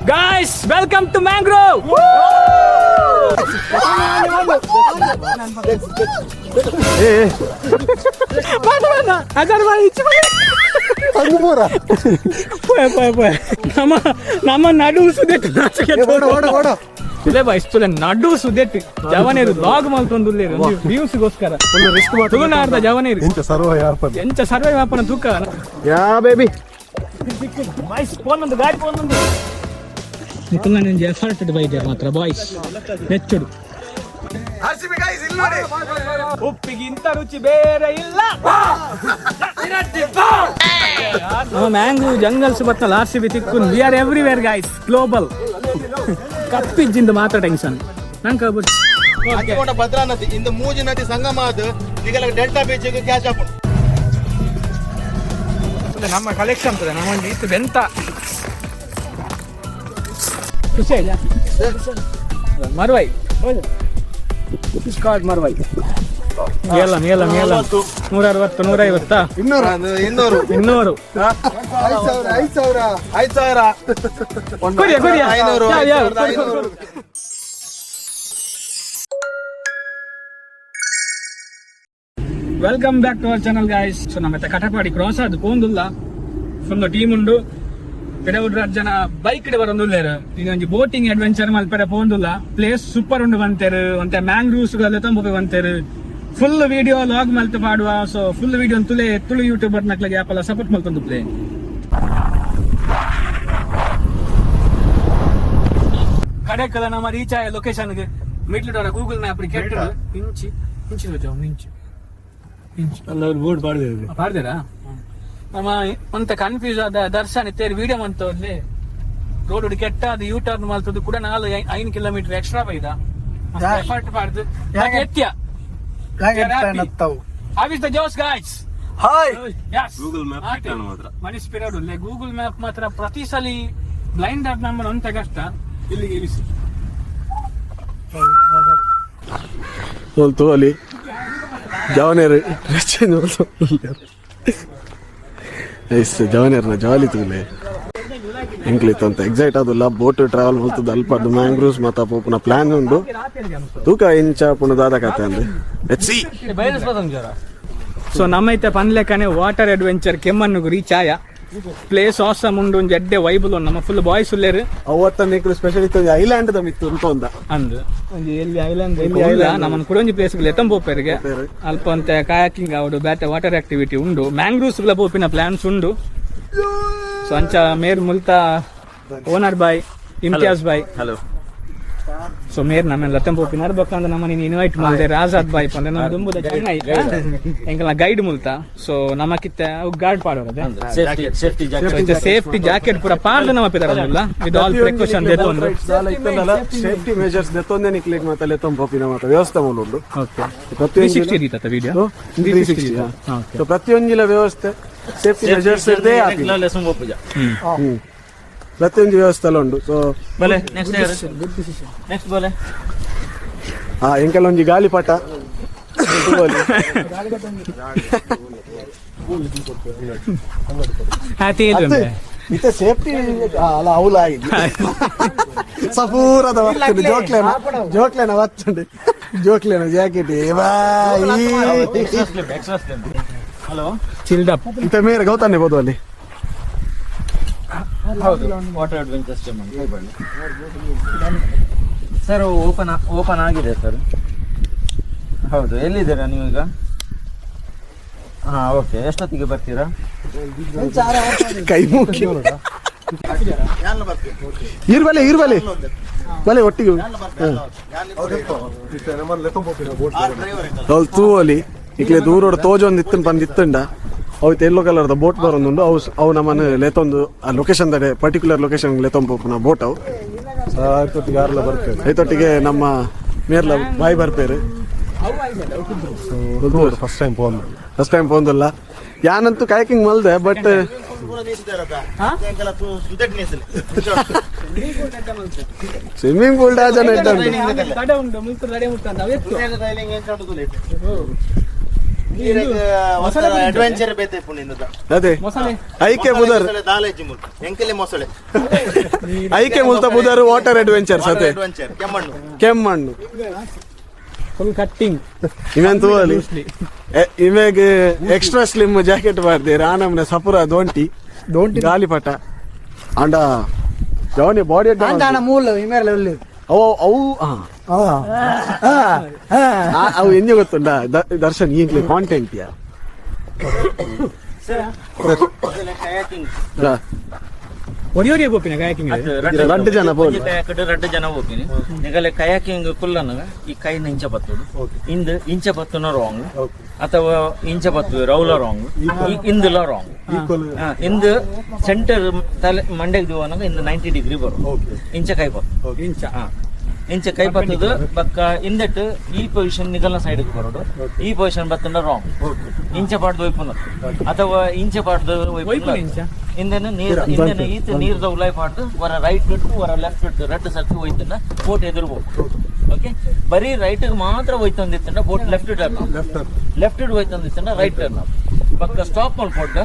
Guys, welcome to Mangrove. ನಮ್ಮ ನಡು ಸುದೆಟ್ಟು ನಡು ಸುದೆಟ್ಟು ಜವನೇರು ಲಾಗ್ ಮಲ್ತೊಂದು ವ್ಯೂಸ್ಗೋಸ್ಕರ ತುಳುನಾರ್ದ ಜವನೇರು ಎಂಚ ಸರ್ವೇ ವ್ಯಾಪಾರ ತೂಕ ಯಾ ಬೇಬಿ ಫೋನೊಂದು ಗಾಡಿ ಫೋನೊಂದು ನಿಖಿಲ್ ಎಫರ್ಟ್ ಬೈದೆ ಮಾತ್ರ ಬಾಯ್ಸ್ ನೆಚ್ಚುಡು ಉಪ್ಪಿಗಿಂತ ರುಚಿ ಬೇರೆ ಇಲ್ಲ. ಮ್ಯಾಂಗೋ ಜಂಗಲ್ಸ್ ಬತ್ತಲ್ಲ RCB ತಿಕ್ಕು we are everywhere guys global ಕಪ್ಪಿಜ್ಜಿಂದ ಮಾತ್ರ ಟೆನ್ಷನ್ ನಂಗೆ ಭದ್ರಾ ನದಿ ಇಂದ ಮೂಜಿ ನದಿ ಸಂಗಮ ಅದು ಈಗ ಡೆಲ್ಟಾ ಬೀಚ್ ಕ್ಯಾಚ್ ಅಪ್ ನಮ್ಮ ಕಲೆಕ್ಷನ್ ಅಂತದೆ ನಮ್ಮ ಇತ್ತು ಬೆಂತ ಖುಷಿ ಆಯ್ತಾ ಮರ್ವಾಯಿ ಸ್ಕಾಟ್ ಮರ್ವಾಯಿ ಮೇಲ ಮೇಲ ಮೇಲ 160 150 200 welcome back to our channel guys. So ನಮ್ಮ ಕಟಪಾಡಿ ಕ್ರಾಸ್ ಅದು ಪೋಂದುಲ್ಲ ಫುಲ್ ಟೀಮ್ ಉಂಡು ಪೆಡವುಡ್ರ ಜನ ಬೈಕ್ ಇಡ ಬರೋದಿಲ್ಲ ಈಗ ಒಂಜಿ ಬೋಟಿಂಗ್ ಅಡ್ವೆಂಚರ್ ಮಲ್ಪೆರೆ ಪೋಂದುಲ್ಲ ಪ್ಲೇಸ್ ಸೂಪರ್ ಉಂಡು ಬಂತೇರು ಒಂತೆ ಮ್ಯಾಂಗ್ರೂವ್ಸ್ ಗಳು ತಂಬ ಬಂತೇರು ಫುಲ್ ವಿಡಿಯೋ ಲಾಗ್ ಮಲ್ತು ಪಾಡುವ. So full video Tulu YouTuber ನಕ್ಲಿಗೆ ಆಪಲ್ಲ ಸಪೋರ್ಟ್ ಮಲ್ತೊಂದು ಪ್ಲೇ ಕಡೆಕಲ್ಲ ನಮ್ಮ ರೀಚ್ ಆಯ ಲೊಕೇಶನ್ಗೆ ಮಿಡ್ಲ್ ಗೂಗಲ್ ಮ್ಯಾಪ್ ಕೆಟ್ಟು ಇಂಚಿ ಬೋರ್ಡ್ ಪಾಡ್ದೇರಾ ನಮ್ಮ ಒಂತ ಕನ್ಫ್ಯೂಸ್ ಆದ ದರ್ಶನ ಇತ್ತೇರಿ ವಿಡಿಯೋ ಮಂತಲ್ಲಿ ರೋಡ್ ಕೆಟ್ಟ ಅದು ಯೂ ಟರ್ನ್ ಮಲ್ತದ್ದು ಕೂಡ 5 ಕಿಲೋಮೀಟರ್ ಎಕ್ಸ್ಟ್ರಾ ಬೈದ ಎಫರ್ಟ್ ಪಾಡ್ದು ಎತ್ಯ How is the Josh guys? Hi. Yes. Google Map ಕಿಟ್ಟಣ ಮಾತ್ರ ಮನಿಸ್ ಪಿರಡು ಗೂಗಲ್ ಮ್ಯಾಪ್ ಮಾತ್ರ ಪ್ರತಿ ಸಲ ಬ್ಲೈಂಡ್ ಆಪ್ ನಂಬರ್ ಅಂತ ಕಷ್ಟ ಇಲ್ಲಿಗೆ ಇರಿಸಿ ಹೋಲ್ತು ಅಲ್ಲಿ ಜವನೇರು ಜವನೇರ್ನ ಜಾಲಿ ತೂಲೆ ಎಂಕ್ಲಿತ್ತು ಅಂತ ಎಕ್ಸೈಟ್ ಆದಲ್ಲ ಬೋಟ್ ಟ್ರಾವೆಲ್ ಹೋಗ್ತದೆ ಅಲ್ಪ ಅದು ಮ್ಯಾಂಗ್ರೂವ್ಸ್ ಮತ್ತು ಪೋಪುನ ಪ್ಲಾನ್ ಉಂಡು ತೂಕ ಇಂಚ ಪುನದಾದ ಕತೆ ಅಂದೆ ಎಚ್ಚಿ. ಸೊ ನಮ್ಮೈತೆ ಪನ್ಲೆಕ್ಕನೆ ವಾಟರ್ ಅಡ್ವೆಂಚರ್ ಕೆಮ್ಮಣ್ಣು ರೀಚ್ ಆಯ ಪ್ಲೇಸ್ ಆಸಮ್ ಉಂಡು ಒಂದು ಎಡ್ಡೆ ವೈಬಲ್ ನಮ್ಮ ಫುಲ್ ಬಾಯ್ಸ್ ಉಲ್ಲೇರು ಅವತ್ತ ಸ್ಪೆಷಲ್ ಇತ್ತು ಐಲ್ಯಾಂಡ್ ದ ಮಿತ್ತು ಅಂತ ಒಂದ ಅಂದ್ ಎಲ್ಲಿ ಐಲ್ಯಾಂಡ್ ಎಲ್ಲಿ ಇಲ್ಲ ನಮ್ಮನ್ನು ಕೂಡ ಒಂದು ಪ್ಲೇಸ್ ಎತ್ತಂಬೋಪೇರಿಗೆ ಅಲ್ಪ ಅಂತ ಕಾಯಾಕಿಂಗ್ ಅವಡು ಬ್ಯಾಟೆ ವಾಟರ್ ಆಕ್ಟಿವಿಟಿ ಉಂಡು ಮ್ಯಾಂಗ್ರೂವ್ಸ್ ಗಳ ಬೋಪಿನ ಪ್ಲಾನ್ಸ್ ಉಂಡು. ಸೊ ಅಂಚ ಮೇರ್ ಮುಲ್ತಾ ಓನರ್ ಬಾಯ್ ಇಮ್ತಿಯಾಜ್ ಬಾಯ್ ಹಲೋ. ಸೊ ಮೇರ್ ನಮ್ಮ ಲತ್ತಂಬೋಪಿನ ಅರ್ಬೇಕಂದ್ರೆ ನಮ್ಮನ್ನ ಇನ್ವೈಟ್ ಮಾಡಿದೆ ರಾಜಾದ್ ಬಾಯ್ ಪಂದ್ರೆ ನಮ್ಮ ದುಂಬುದ ಚೆನ್ನೈ ಎಂಕಲ್ನ ಗೈಡ್ ಮುಲ್ತಾ. ಸೊ ನಮಕಿತ್ತ ಗಾರ್ಡ್ ಪಾಡೋರದೆ ಸೇಫ್ಟಿ ಜಾಕೆಟ್ ಪೂರ ಪಾಡ್ದು ನಮ್ಮ ಪಿದಾರಲ್ಲ ವಿತ್ ಆಲ್ ಪ್ರಿಕಾಷನ್ ದೇತೊಂದು ಸೇಫ್ಟಿ ಮೆಜರ್ಸ್ ದೇತೊಂದೆ ನಿಕ್ಲಿಕ್ ಮತ್ತೆ ಲೆತ್ತಂಬೋಪಿನ ಮತ್ತೆ ವ್ಯವಸ್ಥೆ ಮೂಲುಂಡು. ಓಕೆ 360 ದೀತ ವಿಡಿಯೋ 360. ಸೊ ಪ್ರತಿಯೊಂದಿನ ವ್ಯವಸ್ಥೆ ಸೇಫ್ಟಿ ಮೆಜರ್ಸ್ ಇರದೆ ಪ್ರತಿಯೊಂದು ವ್ಯವಸ್ಥೆ ಎಲ್ಲ ಉಂಡು. ಸೊ ನೆಕ್ಸ್ಟ್ ಬೋಲೆ ಎಂಕೆಲ್ಲೊಂಜಿ ಗಾಳಿಪಟ ಇತ್ತೆ ಸೇಫ್ಟಿ ಅಲ್ಲ ಅವಲ ಸಪೂರದ ವರ್ತದೆ ಜೋಕ್ಲೇನ ವರ್ತಂಡೆ ಜೋಕ್ಲೇನ ಜಾಕೆಟ್ ಹಲೋ ಚಿಲ್ಡ್ ಅಪ್ ಇಂತ ಮೇರೆ ಗೌತಾನೆ ಬೋದು ಅಲ್ಲಿ ವಾಟರ್ ಅಡ್ವೆಂಚರ್ ಸರ್ ಓಪನ್ ಆಗಿದೆ ಸರ್. ಹೌದು, ಎಲ್ಲಿದ್ದೀರಾ ನೀವೀಗ? ಓಕೆ, ಎಷ್ಟೊತ್ತಿಗೆ ಬರ್ತೀರಾ? ಕೈ ಮುಗಿ ಇರ್ಬಲೆ ಬಲೆ ಒಟ್ಟಿಗೆ ತೂ ಅಲ್ಲಿ ಇಕ್ಲೆ ದೂರೋಡ ತೋಜೊಂದು ಇತ್ತನ್ ಬಂದಿತ್ತಂಡ ಅವತ್ತು ಎಲ್ಲೋ ಕಲರ್ದ ಬೋಟ್ ಬರೋದು ಅವು ನಮ್ಮನ್ನು ಲೆತ್ತೊಂದು ಆ ಲೊಕೇಶನ್ ದಡೆ ಪರ್ಟಿಕ್ಯುಲರ್ ಲೊಕೇಶನ್ ಲೆತ್ತೊಂದು ಬೋಟ್ ಅವು ಐತೊಟ್ಟಿಗೆ ನಮ್ಮ ಮೇರ್ಲ ಬಾಯಿ ಬರ್ಪೇರು ಫಸ್ಟ್ ಟೈಮ್ ಪೋಂದಲ್ಲ ಯಾನಂತೂ ಕಾಯಕಿಂಗ್ ಮಲ್ದೆ ಬಟ್ ಸ್ವಿಮ್ಮಿಂಗ್ ಪೂಲ್ ಡಾಜನ್ ಅಡ್ವೆಂಚರ್ ಬೇತೆ ಅದೇ ಐಕೆ ಬುದರ್ ದಾಲೇಜಿ ಎಂಕೆಲೆ ಮೊಸಳೆ ಐಕೆ ಮುಲ್ತ ಬುಧರು ವಾಟರ್ ಅಡ್ವೆಂಚರ್ ಸತೆ adventure Kemmannu Kemmannu full cutting ಇವೆಂತೂ ಅಲ್ಲಿ ಇವಾಗ ಎಕ್ಸ್ಟ್ರಾ ಸ್ಲಿಮ್ ಜಾಕೆಟ್ ಮಾಡ್ದೆ ರಾನಮ್ನ ಸಪುರ ದೊಂಟಿ ಗಾಲಿಪಟ ಅಂಡ ಜವನಿ ಬಾಡಿ ಅವು ಅವು ಎಂಜ ಗೊತ್ತುಂಡ ದರ್ಶನ್ ಈಗಲೇ ಕಾಂಟೆಂಟ್ ಯಾ ಒಡಿಯೋಡಿ ಬೋಪಿನ ಕಾಯಕಿಂಗ್ రెండు జన పోలు రెండు జನ ಹೋಗ್ತೀನಿ ನಿಗಲೆ ಕಯಾಕಿಂಗ್ ಕುಲ್ಲನ ಈ ಕೈ ಇಂಚ ಬತ್ತುಡು ಇಂಚ ಬತ್ತುನ ರಾಂಗ್ ಅಥವಾ ಇಂಚ ಬತ್ತು ರೌಲ ರಾಂಗ್ ಇಂದುಲ ರಾಂಗ್ ಇಂದು ಸೆಂಟರ್ ತಲೆ ಮಂಡೆಗೆ ದಿವನಾಗ ಇಂದು 90 ಡಿಗ್ರಿ ಬರು ಇಂಚ ಕೈ ಬತ್ತು ಇಂಚ ಕೈ ಬತ್ತದು ಬಕ್ಕ ಇಂದಟ್ಟು ಈ ಪೊಸಿಷನ್ ನಿಗಲ್ನ ಸೈಡ್ ಬರೋಡು ಈ ಪೊಸಿಷನ್ ಬತ್ತಂಡ ರಾಂಗ್ ಇಂಚ ಪಾಡ್ದು ವೈಪುನ ಅಥವಾ ಇಂಚ ಪಾಡ್ದು ವೈಪುನ ಇಂದನ ನೀರ್ ಇಂದನ ಈತ ನೀರ್ದ ಉಲಾಯ್ ಪಾಡ್ದು ವರ ರೈಟ್ ಇಟ್ಟು ವರ ಲೆಫ್ಟ್ ಇಟ್ಟು ರೆಡ್ ಸರ್ತಿ ಹೋಯ್ತಂಡ ಬೋಟ್ ಎದುರ್ಬೋದು ಓಕೆ ಬರೀ ರೈಟ್ ಮಾತ್ರ ಹೋಯ್ತಂದಿತ್ತಂಡ ಬೋಟ್ ಲೆಫ್ಟ್ ಟರ್ನ್ ಲೆಫ್ಟ್ ಇಡ್ ಹೋಯ್ತಂದಿತ್ತಂಡ ರೈಟ್ ಟರ್ನ್ ಪಕ್ಕ ಸ್ಟಾಪ್ ಮಾಡ್ಕೊಟ್ಟ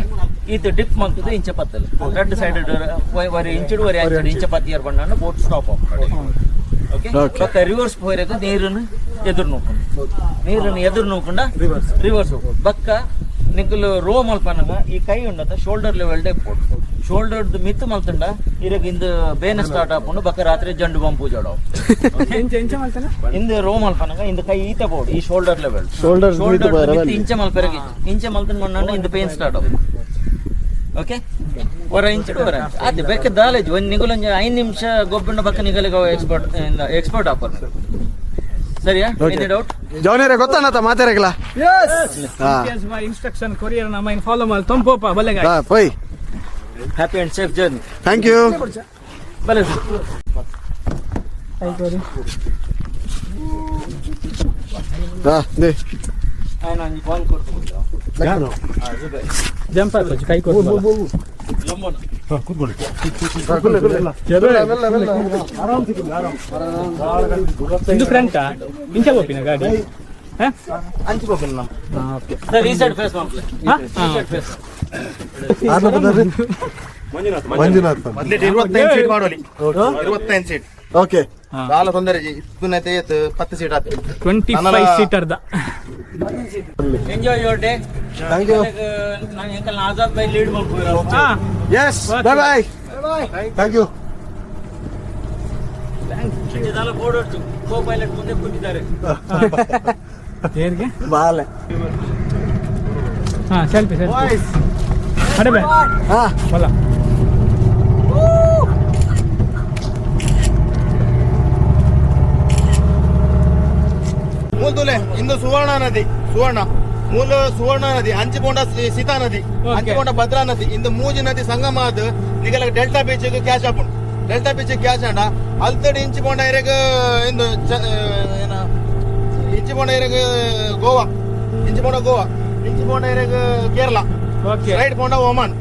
ಈತ ಡಿಪ್ ಮಂತದ ಇಂಚ ಪತ್ತಲ್ಲ ರೆಡ್ ಸೈಡ್ ವರಿ ಇಂಚಿಡು ವರಿ ಇಂಚ ಪತ್ತಿಯರ್ ಬಂಡ ಬೋಟ್ ಸ್ಟಾಪ್ ಓಕೆ ಪಕ್ಕ ರಿವರ್ಸ್ ಹೋಯ್ರಾಗ ನೀರನ್ನು ಎದುರು ನೋಡ್ಕೊಂಡ ರಿವರ್ಸ್ ಬಕ್ಕ ನಿಕ್ಕಲು ರೋ ಮಲ್ಪನಾಗ ಈ ಕೈ ಉಂಡತ ಶೋಲ್ಡರ್ ಲೆವೆಲ್ ಡೇ ಪೋಡ್ ಶೋಲ್ಡರ್ ಮಿತ್ತು ಮಲ್ತಂಡ ಇರಾಗ ಇಂದು ಬೇನೆ ಸ್ಟಾರ್ಟ್ ಹಾಕೊಂಡು ಬಕ್ಕ ರಾತ್ರಿ ಜಂಡು ಬಾಂಬ್ ಪೂಜಾಡೋ ಇಂದು ರೋ ಮಲ್ಪನಾಗ ಇಂದು ಕೈ ಈತ ಬೋಡ್ ಈ ಶೋಲ್ಡರ್ ಲೆವೆಲ್ ಶೋಲ್ಡರ್ ಇಂಚ ಮಲ್ಪೆರಗೆ ಇಂಚ ಮಲ್ತನ್ ಮಣ್ಣ ಇಂದು ಪೇನ್ ಸ್ಟಾರ್ಟ್ ಆಗ ಓಕೆ ವರ ಇಂಚು ವರ ಅದು ಬೇಕೆ ದಾಲೇಜ್ ಒಂದು ನಿಗಲು 5 ನಿಮಿಷ ಗೊಬ್ಬಣ್ಣ ಬಕ್ಕ ನಿಗಲಿಗೆ ಎಕ್ಸ್ಪರ್ಟ್ ಆಫರ್ ಸರಿಯಾ ಎನಿ ಡೌಟ್ ಜವನೇರೆ ಗೊತ್ತಾನತ ಮಾತಾಡಕಲ್ಲ ಯಸ್ ಮೈ ಇನ್ಸ್ಟ್ರಕ್ಷನ್ ಕೊರಿಯರ್ ನ ಮೈನ್ ಫಾಲೋ ಮಾಲ್ ತಂಪೋಪ ಬಲೆಗ ಪೈ happy and safe journey thank you ಬಲೆ ದೇ ನಾನು ಕಾಲ್ ಕೊಡ್ತೀನಿ ಜಂಪ್ ಹಾಕೋದು ಕೈ ಕೊಡು ಇದು ಫ್ರಂಟಾ ಇಂಚ ಬೋಪಿನ ಗಾಡಿ ಅಂಚು ಹೋಗಿಲ್ಲ ಸರ್ ಈ ಸೈಡ್ ಫೇಸ್ ಮಂಜುನಾಥ್ 25 ಸೀಟ್ ಮಾಡೋಲಿ 25 ಸೀಟ್ ಓಕೆ చాలా తొందర ఇప్పునైతే 10 సీట్ ఆతే 25 seater the enjoy your day thank you ನಾನು ಎಂಕಲ್ ಆಜಾದ್ ಬೈ ಲೀಡ್ ಮಾಡ್ಬೋರಾ yes bye bye thank you ಇದೆಲ್ಲ ಬೋರ್ಡ್ ಹೊತ್ತು ಕೋ ಪೈಲಟ್ ಮುಂದೆ ಕೂತಿದ್ದಾರೆ ದೇರ್ಗೆ ಬಾಲೆ ಸೆಲ್ಫಿ ಅಡೆ ಬೈ ಬಲ ಮೂಲದೂಲೆ ಇಂದು ಸುವರ್ಣ ನದಿ ಸುವರ್ಣ ನದಿ ಅಂಚಿಕೊಂಡ ಸೀತಾ ನದಿ ಅಂಚಿಕೊಂಡ ಭದ್ರಾ ನದಿ ಇಂದು ಮೂಜಿ ನದಿ ಸಂಗಮ ಅದು ನಿಗಲ ಡೆಲ್ಟಾ ಬೀಚ್ ಕ್ಯಾಚ್ ಹಾಕೊಂಡು ಡೆಲ್ಟಾ ಬೀಚ್ ಕ್ಯಾಚ್ ಆಂಡ ಅಲ್ತಡಿ ಇಂಚಿಕೊಂಡ ಇರಗ ಇಂದು ಇಂಚಿಕೊಂಡ ಇರಗ ಗೋವಾ ಇಂಚಿಕೊಂಡ ಇರಗ ಕೇರಳ ರೈಟ್ ಕೊಂಡ ಒಮಾನ್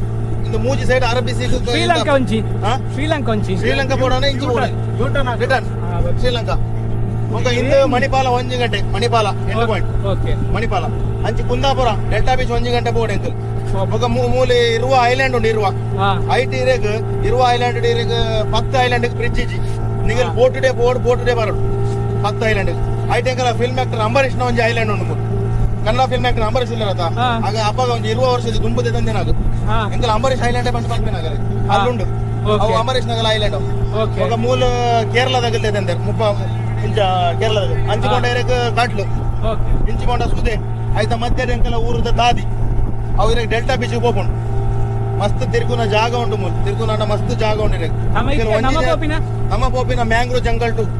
ಇಂದು ಮೂಜಿ ಸೈಡ್ ಅರಬ್ಬಿ ಸೀ ಶ್ರೀಲಂಕಾ ಪೋಡಾನ ಇಂಚಿ ರಿಟರ್ನ್ ಶ್ರೀಲಂಕಾ ఒక ఇందు మణిపాల 1 గంటೆ మణిపాల ఎండ్ పాయింట్ మణిపాల అంచి ಕುಂದಾಪುರ ಡೆಲ್ಟಾ ಬೀಚ್ 1 ಗಂಟೆ ಬೋರ್ಡ್ ಎಂಕಲ್ ఒక ಮೂಲೆ ಇರುವ ಐಲ್ಯಾಂಡ್ ಉಂಡು ಇರುವ ಐಟ್ ಇರೆಗ್ ಇರುವ ಐಲ್ಯಾಂಡ್ ಇರೆಗ್ 10 ಐಲ್ಯಾಂಡ್ ಬ್ರಿಡ್ಜ್ ಇಜಿ ನಿಗಲ್ ಬೋಟ್ ಡೇ ಬರೋಡು 10 ಐಲ್ಯಾಂಡ್ ಐಟ್ ಎಂಕಲ ಫಿಲ್ಮ್ ಆಕ್ಟರ್ ಅಂಬರೀಶ್ ನ ಒಂಜಿ ಐಲ್ಯಾಂಡ್ ಉಂಡು ಕನ್ನಡ ಫಿಲ್ಮ್ ಆಕ್ಟರ್ ಅಂಬರೀಶ್ ಇಲ್ಲರತ ಆಗ ಅಪ್ಪಗ ಒಂಜಿ 20 ವರ್ಷದ ದುಂಬುದೆ ತಂದೆನಾಗ ಎಂಕಲ ಅಂಬರೀಶ್ ಐಲ್ಯಾಂಡ್ ಬಂದು ಪಂಪೆನಾಗರೆ ಅಲ್ಲುಂಡು ಅವು ಅಂಬರೀಶ್ ನಗಲ ಐಲ್ಯಾಂಡ್ ఒక ಮೂಲ ಕೇರಳದಾಗಲ್ದೆ ತಂದೆ ಮುಪ್ಪ ಇಂಚ ಕೇರಳದಾಗ ಅಂಚಿಕೊಂಡ ಇರಕ್ ಕಾಟ್ಲು ಇಂಚಿಕೊಂಡ ಸುದೆ ಆಯ್ತಾ ಮಧ್ಯ ಎಂಕಲ ಊರದ ದಾದಿ ಅವ್ರಿಗೆ ಡೆಲ್ಟಾ ಬೀಚ್ ಹೋಗ್ಕೊಂಡು ಮಸ್ತ್ ತಿರ್ಗುನ ಜಾಗ ಉಂಟು ತಿರ್ಗುನ ಮಸ್ತ್ ಜಾಗ ಉಂಟು ನಮ್ಮ ಪೋಪಿನ ಮ್ಯಾಂಗ್ರೋ ಜಂಗಲ್ ಟೂರ್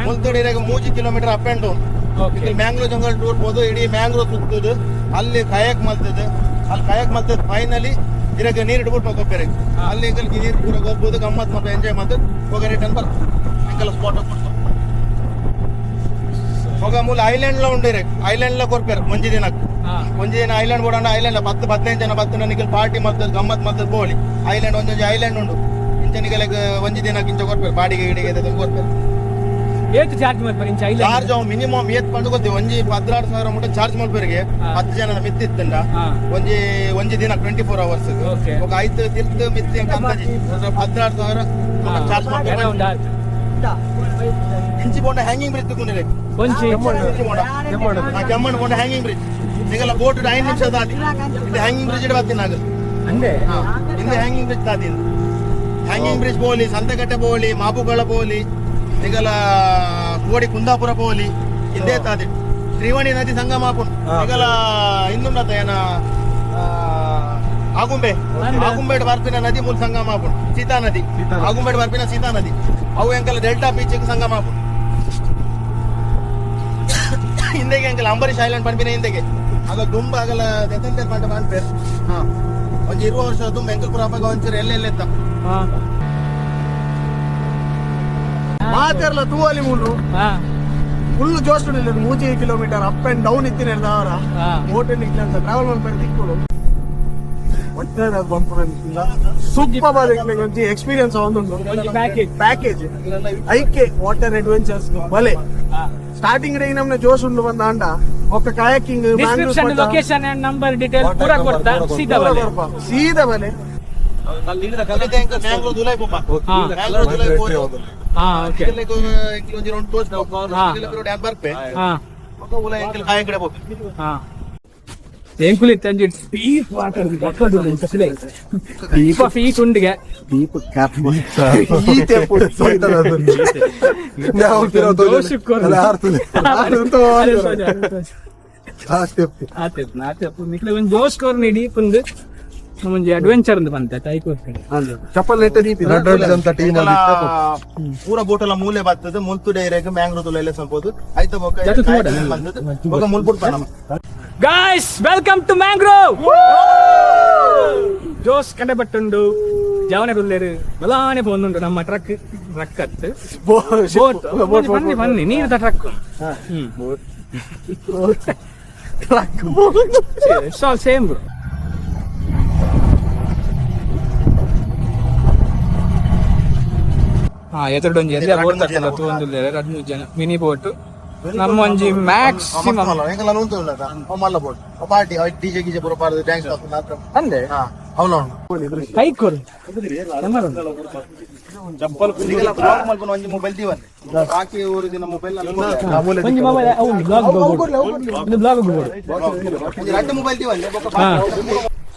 ಮುಲ್ತುಡಿ 3 kilometre up and down mangrove jungle tour ಹೋದು ಇಡೀ ಮ್ಯಾಂಗ್ರೋ ಸುತ್ತದು ಅಲ್ಲಿ ಕಯಾಕ್ ಮಲ್ತದ ಫೈನಲಿ ಇರಾಗ ನೀರು ಇಟ್ಬಿಟ್ಟು ಹೋಗ್ಬೇರೆ ಅಲ್ಲಿ ನೀರು ಪೂರ ಹೋಗ್ಬೋದು ಗಮ್ಮತ್ ಮತ್ತೆ ಎಂಜಾಯ್ ಮಾಡ್ತದೆ ಹೋಗಿ ರಿಟರ್ನ್ ಬರ್ ಎಂಕಲ ಸ್ಪಾಟ್ ಕೊಡ್ತಾರೆ ఒక మూల ఐలాండ్ లో ఉండే ఐలాండ్ లో కొరిపారు మంచి ದಿನ ಐಲ್ಯಾಂಡ್ ಬೋಡಂಡ ಐಲ್ಯಾಂಡ್ 10-15 ಜನ ಬತ್ತನ ನಿಖಲ್ ಪಾರ್ಟಿ ಮತ್ತದ ಗಮ್ಮತ್ ಮತ್ತದ ಬೋಳಿ ಐಲ್ಯಾಂಡ್ ಒಂದೊಂದು ಐಲ್ಯಾಂಡ್ ಉಂಡು ಇಂಚ ನಿಖಲ್ ಒಂಜಿ ದಿನ ಕಿಂಚ ಕೊರ್ಪಾರು ಬಾಡಿಗೆ ಗಿಡಿಗೆ ಕೊರ್ಪಾರು ಏತ್ ಚಾರ್ಜ್ ಮಾಡ್ತಾರೆ ಇಂಚ ಇಲ್ಲ ಚಾರ್ಜ್ ಮಿನಿಮಮ್ ಏತ್ ಪಂಡುಗೊತ್ತಿ ಒಂಜಿ 16,000 ಮುಟ್ಟ ಚಾರ್ಜ್ ಮಲ್ಪೆರಿಗೆ 10 ಜನದ ಮಿತ್ತಿತ್ತಂಡ ಒಂಜಿ ದಿನ 24 hours ఒక 5 ತಿರ್ತ್ ಮಿತ್ತಿ ಅಂತ ಅಂದಾಜಿ 16,000 ಚಾರ್ಜ್ ಮಾಡ್ತಾರೆ ಇಂಚಿ ಬೋಂಡ ಹ್ಯಾಂಗಿಂಗ್ ಬ್ರಿಡ್ಜ್ ತಗೊಂಡಿರೆ ಕೊಂಚಿ ಕೆಮ್ಮಣ್ಣ ಬೋಂಡ ಹ್ಯಾಂಗಿಂಗ್ ಬ್ರಿಡ್ಜ್ ನಿಗಲ ಬೋಟ್ 5 ನಿಮಿಷ ದಾಟಿ ಇದು ಹ್ಯಾಂಗಿಂಗ್ ಬ್ರಿಡ್ಜ್ ಇಡಬತ್ತಿನಾಗ ಅಂದೆ ಇಂದು ಹ್ಯಾಂಗಿಂಗ್ ಬ್ರಿಡ್ಜ್ ದಾಟಿ ಹ್ಯಾಂಗಿಂಗ್ ಬ್ರಿಡ್ಜ್ ಬೋಲಿ ಸಂತೆಕಟ್ಟೆ ಬೋಲಿ ಮಾಪುಗಳ ಬೋಲಿ ನಿಗಲ ಕೋಡಿ ಕುಂದಾಪುರ ಬೋಲಿ ಇಂದೇ ತಾದಿ ತ್ರಿವೇಣಿ ನದಿ ಸಂಗಮ ಆಪುನ್ ನಿಗಲ ಇನ್ನುನ್ನತ ಏನ ಆಗುಂಬೇಡ್ ಬರ್ಪಿನ ನದಿ ಮೂಲ ಸಂಗಮ ಆಪುನ್ ಸೀತಾ ನದಿ ಆಗುಂಬೇಡ್ ಬರ್ಪಿನ ಸೀತಾ ನದಿ ಅವು ಎಂಕಲ ಡೆಲ್ಟಾ ಬೀಚ್ ಸಂಗಮ ಆಪುನ್ ಹಿಂದೆಗೆ ಎಂಕಲ ಅಂಬರೀಶ್ ಐಲ್ಯಾಂಡ್ ಪಂಪಿನ ಹಿಂದೆಗೆ ಆಗ ದುಂಬ ಆಗಲ ದೆತಂತೆ ಪಂಡ ಪಂಪೇರ್ ಒಂಜಿ 20 ವರ್ಷ ದುಂಬ ಎಂಕಲ್ಪುರ ಹಬ್ಬಗ ಒಂಚೂರು ಎಲ್ಲೆಲ್ಲೆತ್ತ ಮಾತೆರ್ಲ ತೂವಲಿ ಮೂಲು ಫುಲ್ ಜೋಸ್ಟುಡಿಲ್ಲ 3 ಕಿಲೋಮೀಟರ್ ಅಪ್ ಅಂಡ್ ಡೌನ್ ಇತ್ತಿನ ಅವರ ಬೋಟ್ ನಿಕ್ಲಂತ ಟ್ರಾವೆಲ್ ಮಾಡ್ತಾರೆ ತಿಕ್ಕೊಳು ಒಟ್ಟಾರೆ ಅದು ಬಂದ್ಬಿಟ್ಟಿಲ್ಲ ಸೂಪರ್ ಆಗಿ ಒಂಜಿ ಎಕ್ಸ್ಪೀರಿಯನ್ಸ್ ಒಂದೊಂದು ಪ್ಯಾಕೇಜ್ ಐಕೆ ವಾಟರ್ ಅಡ್ವೆಂಚರ್ಸ್ ಬಲೆ ಸ್ಟಾರ್ಟಿಂಗ್ ಡೇ ನಮ್ನೆ ಜೋಶ್ ಉಂಡು ಬಂದ ಅಂಡ ಒಕ್ಕ kayaking description location and number detail ಪೂರ ಕೊಡ್ತಾ ಸೀದಾ ಬಲೆ ಮ್ಯಾಂಗ್ಳೂರ್ ದುಲೈ ಪೋಪ ಮ್ಯಾಂಗ್ಳೂರ್ ದುಲೈ ಪೋರಿ ಹಾ ಓಕೆ ಒಂಜಿ ರೌಂಡ್ ಟೋಸ್ಟ್ ಡ್ಯಾನ್ ಬರ್ಪೆ ಒಕ್ಕ ಉಲೈ ಎಂಕಲ್ ಕಾಯ ಕಡೆ ಪೋಪೆ ಎಂಕುಲಿ ತಂಜಿ ಡೀಪ್ ವಾಟರ್ ಬಕ್ಕದು ಕಸಲೆ ಡೀಪ್ ಫೀಟ್ ಉಂಡಿಗೆ ದೀಪ ಕ್ಯಾಪ್ ಈತೆ ಪುಡ ಸೋಯ್ತದ ಅದು ನಾವು ತಿರೋ ಜೋಶ್ ಕೊರ ಆತೆ ನಾತೆ ನಿಕ್ಲೆ ಒಂದು ಜೋಶ್ ಕೊರ ನೀ ಡೀಪ್ ಉಂದು ಮುಂಜಿ ಅಡ್ವೆಂಚರ್ ಅಂತ ಬಂತ ಟೈಕೋಸ್ ಚಪ್ಪಲ್ ನೆಟ್ಟ ದೀಪ ಅಂತ ಟೀಮ್ ಅಲ್ಲಿ ಪೂರ ಬೋಟಲ ಮೂಲೆ ಬರ್ತದೆ ಮುಲ್ತು ಡೈರೆಕ್ಟ್ ಮ್ಯಾಂಗ್ಳೂರ್ ತುಲೆಲ್ಲ ಸಂಪೋದು ಐತ ಬೊಕ ಬಂದದು ಬೊಕ ಮುಲ್ಪುಡ್ತ ನಮ್ಮ ಗಾಯ್ಸ್ ವೆಲ್ಕಮ್ ಟು ಮ್ಯಾಂಗ್ರೋವ್ ಜೋಸ್ ಕಂಡೆ ಬಟ್ಟುಂಡು ಜವನೆ ರುಲ್ಲೇರು ಬಲಾನೆ ಪೋಂದುಂಡು ನಮ್ಮ ಟ್ರಕ್ ಅತ್ತು ಬೋಟ್ ಬನ್ನಿ ನೀರದ truck it's all same bro ಎದುರುಡೊಂಜಿ ಎಲ್ಲ ಬೋಟ್ ತಕ್ಕಲ್ಲ ತೂಂದುಲ್ಲೆ 2 ಜನ ಮಿನಿ ಬೋಟ್ ನಮ್ಮ ಒಂಜಿ ಮ್ಯಾಕ್ಸಿಮಮ್ ಎಂಕಲ ಉಂಟು ಉಳ್ಳದ ಮಲ್ಲ ಬೋಟ್ ಪಾರ್ಟಿ ಡಿಜೆ ಗಿಜೆ ಪೂರ ಪಾರ್ದು ಡ್ಯಾನ್ಸ್ ಮಾತ್ರ ಅಂದೆ ಅವನು ಕೈಕೋರು ಚಪ್ಪಲ್ ಕುದಿಗೆಲ್ಲ ಬ್ಲಾಕ್ ಮಲ್ಪನ ಒಂಜಿ ಮೊಬೈಲ್ ದಿವನ್ ಬಾಕಿ ಊರು ದಿನ ಮೊಬೈಲ್ ಒಂಜಿ ಮೊಬೈಲ್ ಅವ್ನು ಬ್ಲಾಗ್ ಎರಡು ಮೊಬೈಲ್ ದಿವನ್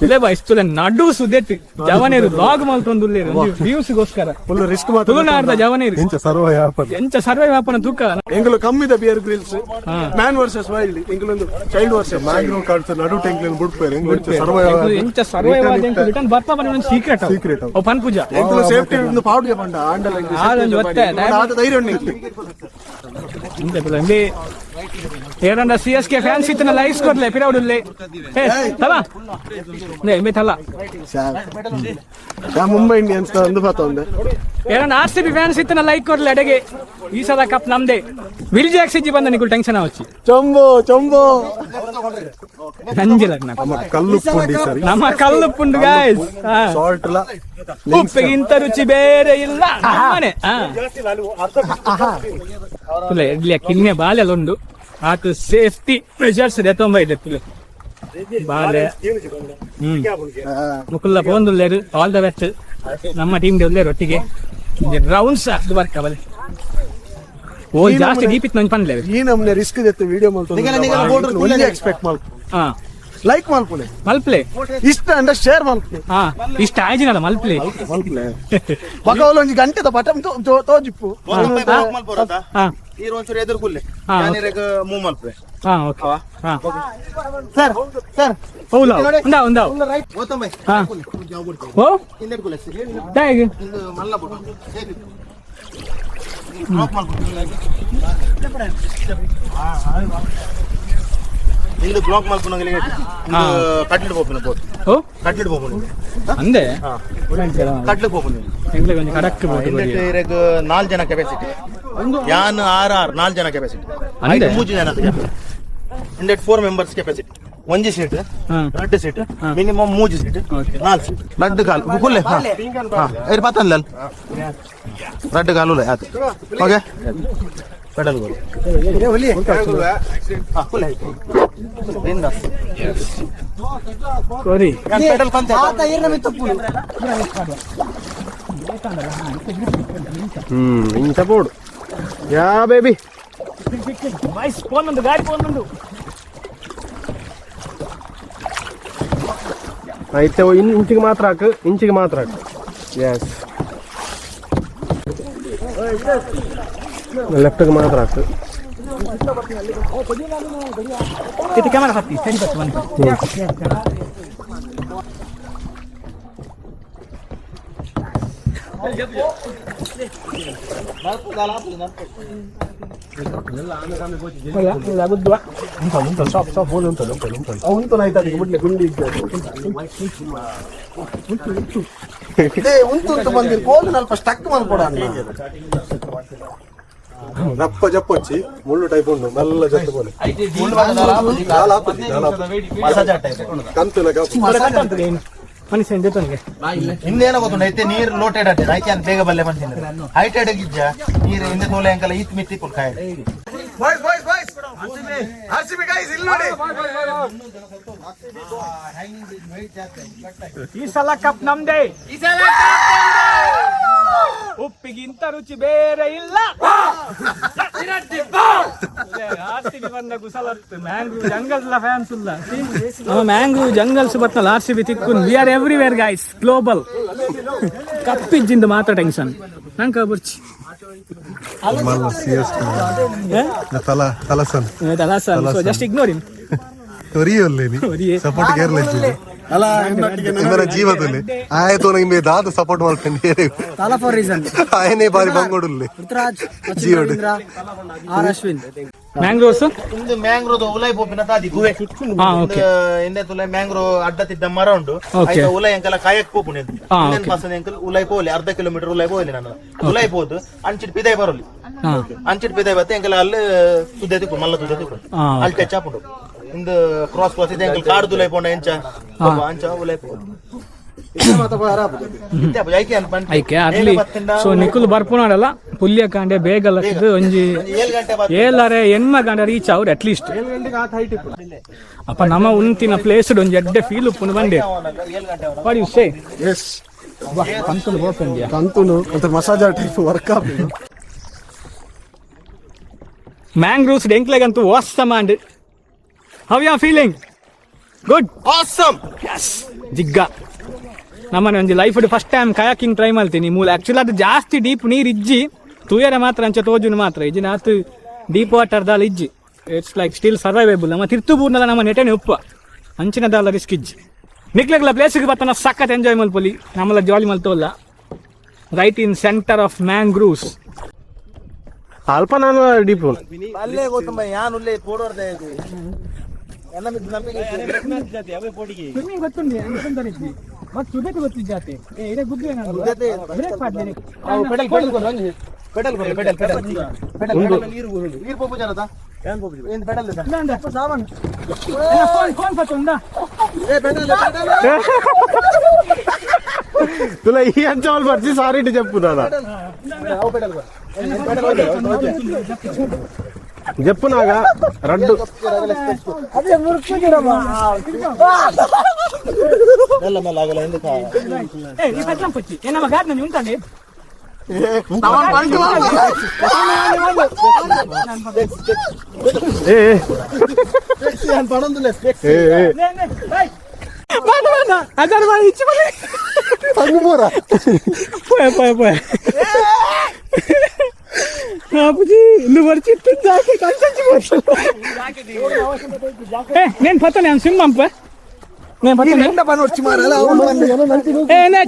ಇಲ್ಲೇ ಬಾ ಇಷ್ಟು ನಡು ಸುದ್ದೆಟ್ಟು ಜವನೇರು ಬ್ಲಾಗ್ ಮಲ್ತೊಂದುಲ್ಲೇರು ವ್ಯೂಸ್ಗೋಸ್ಕರ ಫುಲ್ ರಿಸ್ಕ್ ತುಳುನಾಡ್ದ ಜವನೇರು ಎಂಚ ಸರ್ವೇ ವ್ಯಾಪನ ತೂಕ ಎಂಗಳು ಕಮ್ಮಿದ Bear Grylls man versus wild ಎಂಗಳೊಂದು ಚೈಲ್ಡ್ ವರ್ಸಸ್ ಮ್ಯಾಂಗ್ರೋವ್ ಕಾರ್ಡ್ಸ್ ನಡು ಟೆಂಕ್ಲೆನ್ ಬಿಡ್ಪೇರು ಎಂಚ ಸರ್ವೇ ರಿಟರ್ನ್ ಬರ್ತಾ ಬಂದ ಸೀಕ್ರೆಟ್ ಓ ಪನ್ ಪೂಜಾ ಎಂಗಳು ಸೇಫ್ಟಿ ಒಂದು ಪೌಡ್ಗೆ ಬಂಡ ಆಂಡಲ ಆದಂಜು ಒತ್ತೆ ಧೈರ್ಯ ಉಂಟು ಇಂತೆ ಬಿಡಂಡಿ ಏರಂಡ ಸಿಎಸ್ಕೆ ಫ್ಯಾನ್ಸ್ ಇತ್ತನ ಲೈಕ್ಸ್ ಕೊಡ್ಲೆ ಪಿರೌಡುಲ್ಲೆ ಏ ತಲಾ ನೇ ಮೇ ತಲಾ ಮುಂಬೈ ಇಂಡಿಯನ್ಸ್ ಒಂದು ಪಾತ ಒಂದೆ ಏರಂಡ ಆರ್ಸಿಬಿ ಫ್ಯಾನ್ಸ್ ಇತ್ತನ ಲೈಕ್ ಕೊಡ್ಲೆ ಅಡೆಗೆ ಈ ಸಲ ಕಪ್ ನಮ್ದೆ ವಿಲ್ಜಿ ಆಕ್ಸಿಜಿ ಬಂದ ನಿಕುಲ್ ಟೆನ್ಷನ್ ಆವಚ್ಚಿ ಚೊಂಬೋ ನಂಜಿಲ ಕಲ್ಲುಪ್ಪುಂಡಿ ಸರಿ ನಮ್ಮ ಕಲ್ಲುಪ್ಪುಂಡು ಗಾಯ್ಸ್ ಸಾಲ್ಟ್ ಲ ಉಪ್ಪಿಗಿಂತ ರುಚಿ ಬೇರೆ ಇಲ್ಲ ಮನೆ ಇಡ್ಲಿಯ ಕಿನ್ನೆ ಬಾಲೆ ಉಂಡು ಆತು ಸೇಫ್ಟಿ ಮೆಜರ್ಸ್ ದೆತ್ತೊಂಬೈದೆ ಬಾಲೆ ಮುಕುಲ್ಲ ಪೋಂದುಲ್ಲೇರು ಆಲ್ ದ ಬೆಸ್ಟ್ ನಮ್ಮ ಟೀಮ್ ಉಲ್ಲೇರು ಒಟ್ಟಿಗೆ ರೌಂಡ್ಸ್ ಅದು ಬರ್ಕ ಬಲೆ ಓ ಜಾಸ್ತಿ ಡೀಪ್ ಇತ್ತು ನಂಗೆ ಪನ್ಲೆ ಈ ನಮ್ನೆ ರಿಸ್ಕ್ ಜೊತೆ ವಿಡಿಯೋ ಮಾಡ್ತಾರೆ ಎಕ್ಸ್ಪೆಕ್ಟ್ ಮಾಡ್ಕೊ ಲೈಕ್ ಮಲ್ಪುಲೆ ಮಲ್ಪ್ಲೆ ಇಷ್ಟ ಅಂಡ ಶೇರ್ ಮಲ್ಪುಲೆ ಇಷ್ಟ ಆಯ್ಜಿನಲ್ಲ ಮಲ್ಪ್ಲೆ ಮಗವಲ್ಲ ಒಂಜಿ ಗಂಟೆದ ಬಟಮ್ ತೋಜಿಪ್ಪು ಈ ಒಂಚೂರು ಎದುರು ಕುಲ್ಲೆ ಮೂವ್ ಮಲ್ಪೆ ಓಕೆ ಸರ್ ಹೌದಾ ಒಂದಾವ್ ಓತಂಬೈ ಓ ಹಿಂದೆ ಕುಲ್ಲೆ ಹೇಗೆ ಇದು ಮಲ್ಲ ಬೋಟ್ ಬ್ಲಾಕ್ ಮಲ್ಪೆ ಇಂದು ಬ್ಲಾಕ್ ಮಲ್ಪನಂಗಲಿ ಕಟ್ಲಿಡ್ ಪೋಪಿನ ಬೋಟ್ ಓ ಕಟ್ಲಿಡ್ ಪೋಪನ ಅಂದೆ ಕಟ್ಲಿಡ್ ಪೋಪನ ಎಂಗ್ಲೆ ಕೊಂಚ ಕಡಕ್ ಇಂದಕ್ಕೆ 4 ಜನ ಕೆಪಾಸಿಟಿ ಯಾನ್ ಆರ್ 4 ಜನ ಕೆಪಾಸಿಟಿ ಅಂದೆ 3 ಜನ ಇಂದಕ್ಕೆ 4 ಮೆಂಬರ್ಸ್ ಕೆಪಾಸಿಟಿ ಒಂಜಿ seat 2 seat minimum 3 seat 4 seat ರಡ್ಡ್ ಕಾಲು ಕುಲ್ಲೆ ಇರ್ ಪತನ್ ಲಲ್ ರಡ್ಡ್ ಕಾಲು ಆಯ್ತು ಓಕೆ ಪೆಡಲ್ ಗೋಲು ಸರಿ ಪೆಡಲ್ ಇಂಚ ಬೋರ್ಡ್ ಯಾ ಬೇಬಿ ಬಾಯ್ಸ್ ಫೋನ್ ಒಂದು ಗಾಡಿ ಫೋನ್ ಒಂದು అయితే ఇంచుకి మాత్రం ఆకు ఇంచుకి మాత్రం ఆకు ఎస్ లెఫ్ట్కి మాత్రం ఆకు ಇದು ಕ್ಯಾಮರಾ ಹತ್ತಿ ಸರಿ ಬತ್ತು ಒಂದು రప్ప చెప్పొచ్చి ముళ్ళు టైప్ ఉండు నల్ల చెట్టుకోలే కంతులగా ಮನುಷ್ಯ ಜೊತೆಗೆ ಹಿಂದೇನೋ ಗೊತ್ತುಂಟು ಐತೆ ನೀರು ಲೋಟೆಡ್ ಅಟ್ಟೆ ಐತೆ ಅಂತ ಬೇಗ ಬಲ್ಲೆ ಮನುಷ್ಯ ಹೈಟೆಡ್ ಗಿಜ್ಜ ನೀರು ಹಿಂದೆ ತೋಲೆ ಅಂಕಲ ಈತ್ ಮಿತ್ತಿ ಕಾಯ ಈ ಸಲ ಕಪ್ ನಮ್ದೇ ಉಪ್ಪಿಗಿಂತ ರುಚಿ ಬೇರೆ ಇಲ್ಲ ಆರ್ಸಿಬಿ ಬಂದ ಕುಸಲತ್ತು ಮ್ಯಾಂಗ್ರೂವ್ ಜಂಗಲ್ಸ್ ಫ್ಯಾನ್ಸ್ ಇಲ್ಲ ಮ್ಯಾಂಗ್ರೂವ್ ಜಂಗಲ್ಸ್ ಬತ್ತಲ್ಲ ಆರ್ಸಿಬಿ ತಿಕ್ಕು we are everywhere guys global ಕಪ್ಪಿಜ್ಜಿಂದ ಮಾತ್ರ ಟೆನ್ಷನ್ ನಂಗೆ ಬರ್ಚಿ తలసన్ ಜಸ್ಟ್ ಇಗ್ನೋರ್ ಇನ್ ಸಪೋರ್ಟ್ ಕೇರ್ಲೆಜ್ಜಿದೆ ಅಲ್ಲ ಇಂದರ ಜೀವದಲ್ಲಿ ಆಯ್ತು ನಂಗೆ ಮೇ ದಾದ ಸಪೋರ್ಟ್ ಮಾಡ್ತೀನಿ Tala for reason. ఆయనే బారి బంగోడుల్లే Rutraj, జీవుడు R. Ashwin. ಮ್ಯಾಂಗ್ರೋವ್ಸ್ ಇಂದು ಮ್ಯಾಂಗ್ರೋದು ಉಲೈ ಪೋಪಿನ ತಾದಿ ಗುವೆ ಹಿಂದೆ ತುಲೆ ಮ್ಯಾಂಗ್ರೋ ಅಡ್ಡ ತಿದ್ದ ಮರ ಉಂಟು ಆಯ್ತಾ ಉಲೈ ಅಂಕಲ ಕಾಯಕ್ ಪೋಪುನೆ ಇನ್ನೇನ್ ಪಾಸನೆ ಅಂಕಲ್ ಉಲೈ ಪೋಲಿ ಅರ್ಧ ಕಿಲೋಮೀಟರ್ ಉಲೈ ಪೋಲಿ ನಾನು ಉಲೈ ಪೋದು ಅಂಚಿಟ್ ಪಿದೈ ಬರೋಲಿ ಅಂಚಿಟ್ ಪಿದೈ ಬತ್ತೆ ಅಂಕಲ ಅಲ್ಲಿ ತುದ್ದೆ ತಿಕ್ಕು ಮಲ್ಲ ತುದ್ದೆ ತಿಕ್ಕು ಅಲ್ಲಿ ಟಚ್ ಆಪುಂಡು ಇಂದು ಕ್ರಾಸ್ ಇದೆ ಅಂಕಲ್ ಕಾಡು ತುಲೈ ಪೋಂಡ ಎಂಚ ಅಂಚ ಉಲೈ ಪೋದು ಐಕೆ ಅರ್ಲಿ ಸೊ ನಿಖುಲ್ ಬರ್ಪುನಾಡಲ್ಲ ಪುಲ್ಯ ಕಾಂಡೆ ಬೇಗಲ್ಲ ಒಂಜಿ 7 ಎನ್ಮ ಕಾಂಡೆ ರೀಚ್ ಅವ್ರು ಅಟ್ಲೀಸ್ಟ್ ಅಪ್ಪ ನಮ್ಮ ಉಂತಿನ ಪ್ಲೇಸ್ ಒಂಜಿ ಎಡ್ಡೆ ಫೀಲ್ ಉಪ್ಪುನು ಬಂಡೆ ವಾಟ್ ಯು ಸೇ ಎಸ್ ಕಂತುಲು ಹೋಗ್ತಂದ್ಯಾ ಕಂತುಲು ಮತ್ತೆ ಮಸಾಜಾ ಟೈಪ್ ವರ್ಕ್ ಆಪ್ ಮ್ಯಾಂಗ್ರೂವ್ಸ್ ಡೆಂಕ್ಲೆಗಂತೂ ವಾಸ್ತಮ and how you are feeling good awesome yes ಜಿಗ್ಗ ನಮ್ಮನೆ ಒಂದು life first time kayaking try ಮಾಡ್ತೀನಿ ಮೂಲ ಆಕ್ಚುಲಿ ಅದು ಜಾಸ್ತಿ ಡೀಪ್ ನೀರು ಇಜ್ಜಿ ತೂಯರೆ ಮಾತ್ರ ಅಂಚೆ ತೋಜುನು ಮಾತ್ರ ಇಜ್ಜಿನ ಆತು ಡೀಪ್ ವಾಟರ್ದಾಲ ಇಜ್ಜಿ ಇಟ್ಸ್ ಲೈಕ್ ಸ್ಟಿಲ್ ಸರ್ವೈವೇಬಲ್ ನಮ್ಮ ತಿರ್ತುಬೂರ್ನಲ್ಲ ನಮ್ಮ ನೆಟೆನೆ ಉಪ್ಪ ಅಂಚಿನದಾಲ ರಿಸ್ಕ್ ಇಜ್ಜಿ ನಿಕ್ಲೆಗ್ಲ ಪ್ಲೇಸಿಗೆ ಬರ್ತಾನ ಸಖತ್ ಎಂಜಾಯ್ ಮಲ್ಪೊಲಿ ನಮ್ಮಲ್ಲ ಜಾಲಿ ಮಲ್ತೋಲ್ಲ right in center of mangroves ಅಲ್ಪ ನಾನು ಡೀಪ್ ಅಲ್ಲೇ ಗೊತ್ತಮ್ಮ ಯಾನು ಉಲ್ಲೇ ಪೋಡೋರ್ದೆ ಗೊತ್ತುಂಡಿ ಮತ್ತೆ ಸುದಕ್ಕೆ ಗೊತ್ತಿದ್ದ ಜಾತಿ ಇದೇ ಗುದ್ದೆ ಬ್ರೇಕ್ ಮಾಡ್ತೀನಿ ಪೆಡಲ್ ನೀರು ಪೋಪು ಜನತ ಏನು ಪೆಡಲ್ ಸಾಮಾನು ಫೋನ್ ಪತ್ತುಂಡ ತುಲ ಈ ಅಂಚವಲ್ ಬರ್ಸಿ ಸಾರಿ చెప్పు దాదా చెప్పు నాగా రడ్డు ಅದೇ ಮುರುಕಿಡಮ್ಮ ಮೆಲ್ಲ ಮೆಲ್ಲ ಆಗಲ್ಲ ఎందుకు ಏ ಈ ಪೆಟ್ಲಂ ಪಚ್ಚಿ ಏ ನಮ್ಮ ಗಾರ್ಡನ್ ಉಂಟಂడి నేను పోతాను నేను సింహంప నేను పోతాను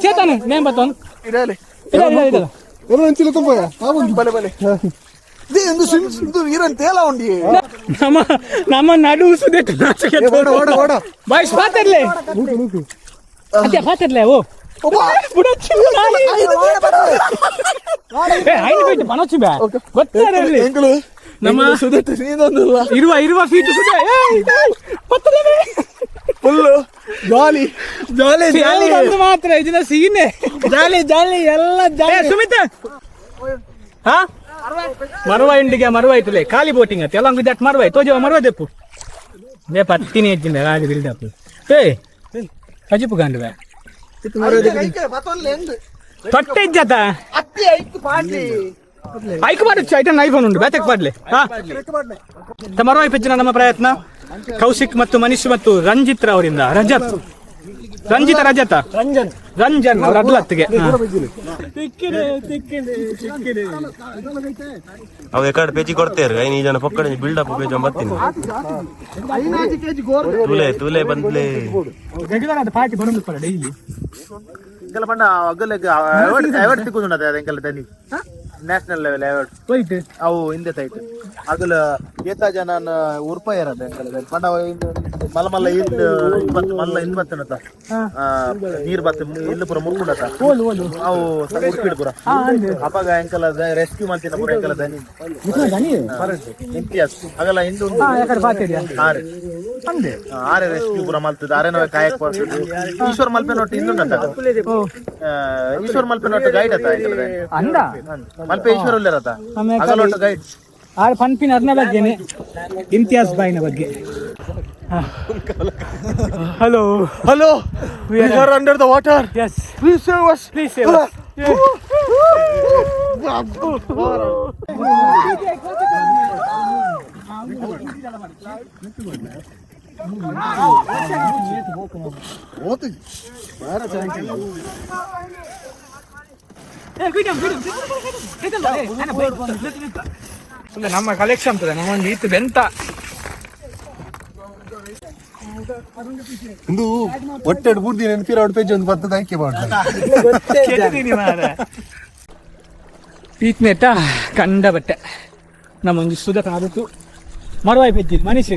చేతాను నేను పోతాను ನಮ್ಮ ನಡು ಬಾಯ್ಸ್ ಪಾತಿರ್ಲೆ ಅದೇ ಪಾತಿರ್ಲೆ ಓ ಪನೊಚ್ಚು ಬ್ಯಾ ಗೊತ್ತಾರಲ್ಲಿ ನಮ್ಮ ಇರುವ ಫೀಟ್ ಫುಲ್ಲು ಜಾಲಿ ಜಾಲಿ ಜಾಲಿ ಮಾತ್ರ ಇದನ್ನ ಸೀನೆ ಜಾಲಿ ಜಾಲಿ ಎಲ್ಲ ಜಾಲಿ ಸುಮಿತ್ ಹಾ ಮರವ ಇಂಡಿಗೆ ಮರವ ಐತಲೆ ಖಾಲಿ ಬೋಟಿಂಗ್ ಅತ್ತೆ ಅಲಾಂಗ್ ವಿತ್ ದಟ್ ಮರವ ತೋಜವ ಮರವ ದೆಪ್ಪು ದೇ ಪತ್ತಿನಿ ಹೆಚ್ಚಿಂದ ಗಾಡಿ ಬಿಲ್ಡಪ್ ಏ ಕಜಿಪು ಗಂಡುವೆ ತೊಟ್ಟೆ ಇಜ್ಜತ ಐಕ್ ಮಾಡచ్చు ಐಟನ್ ಐಫೋನ್ ಉಂಟು ಬೇತಕ್ ಪಾಡ್ಲೆ ಮರವ ಪೆಚ್ಚಿನ ನಮ್ಮ ಪ್ರಯತ್ನ ಕೌಶಿಕ್ ಮತ್ತು ಮನೀಶ್ ಮತ್ತು ರಂಜಿತ್ ಅವರಿಂದ ರಜತ ರಂಜನ್ ಅವ್ರ ಅಡ್ಲತ್ತಿಗೆ ಅವ್ ಎಕಡೆ ಪೇಜಿ ಕೊಡ್ತೇವ್ರಿ ಐದು ಜನ ಪಕ್ಕಡೆ ಬಿಲ್ಡಪ್ ಪೇಜ್ ಬರ್ತೀನಿ ತೂಲೆ ಬಂದ್ಲೆ ರೆಗ್ಯುಲರ್ ಆದ ಪಾರ್ಟಿ ಬರೋದು ಪಡ ಡೈಲಿ ಇಂಕಲ ಪಂಡ ಅಗಲೆಗ್ ಅವಾರ್ಡ್ ತಿಕ್ಕೊಂಡುಂಡದ ಅದೆಂಕಲ ತನಿ ನ್ಯಾಷನಲ್ ಲೆವೆಲ್ ಅವಾರ್ಡ್ ಹೋಯ್ತು ಅವು ಹಿಂದೆ ತೈತು ಅಗಲ ಏತ ಜನ ಉರ್ಪ ಇರೋದು ಎಂಕಲ ಪಂಡ ಮಲ್ಲ ಮಲ್ಲ ಮಲ್ಲ ಇನ್ ಬತ್ತನತ ನೀರ್ ಬತ್ತ ಇಲ್ಲಿ ಪುರ ಮುರ್ಕೊಂಡತ ಅವು ಉರ್ಪಿಡ್ ಪುರ ಅಪಾಗ ಎಂಕಲ ರೆಸ್ಕ್ಯೂ ಮಾಡ್ತಿನ ಪುರ ಎಂಕಲ ದನಿ ಇಂತಿಯಾಸ್ ಅಗಲ ಹಿಂದು ಆರೆ ರೆಸ್ಕ್ಯೂ ಪುರ ಮಲ್ತದ ಆರೆನವ ಕಾಯಕ್ ಬರ್ತದೆ ಈಶ್ವರ್ ಮಲ್ಪೆನೊಟ್ಟು ಇನ್ನುಂಡತ ಈಶ್ವರ್ ಮಲ್ಪೆನೊಟ್ಟು ಗೈಡ್ ಅತ ಎಂಕಲ ಅಂದ ಮಲ್ಪೆ ಈಶ್ವರ್ ಉಳ್ಳರತ ಅಗಲೊಟ್ಟು ಗೈಡ್ ಆರ್ ಪನ್ಪಿನ ಅದನ್ನ ಬಗ್ಗೆನೆ ಇಂತಿಯಾಸ್ ಬಾಯಿನ ಬಗ್ಗೆ hello we are under the water. Yes, please save us. ನಮ್ಮ ಕಲೆಕ್ಷನ್ ಅಂತದೆ ನಮ್ಮೊಂದು ಇತ್ತು ಬೆಂತ ಇಂದು ಹೊಟ್ಟೆ ಬೂರ್ದಿ ನೆನಪಿರ ಪೇಜ್ ಒಂದು ಬರ್ತದ ಆಯ್ಕೆ ಪೀತ್ನೆಟ್ಟ ಕಂಡ ಬಟ್ಟೆ ನಮ್ಮೊಂದು ಸುಧಕ ಆದತ್ತು ಮರವಾಯಿ ಪೆಜ್ಜಿ Manish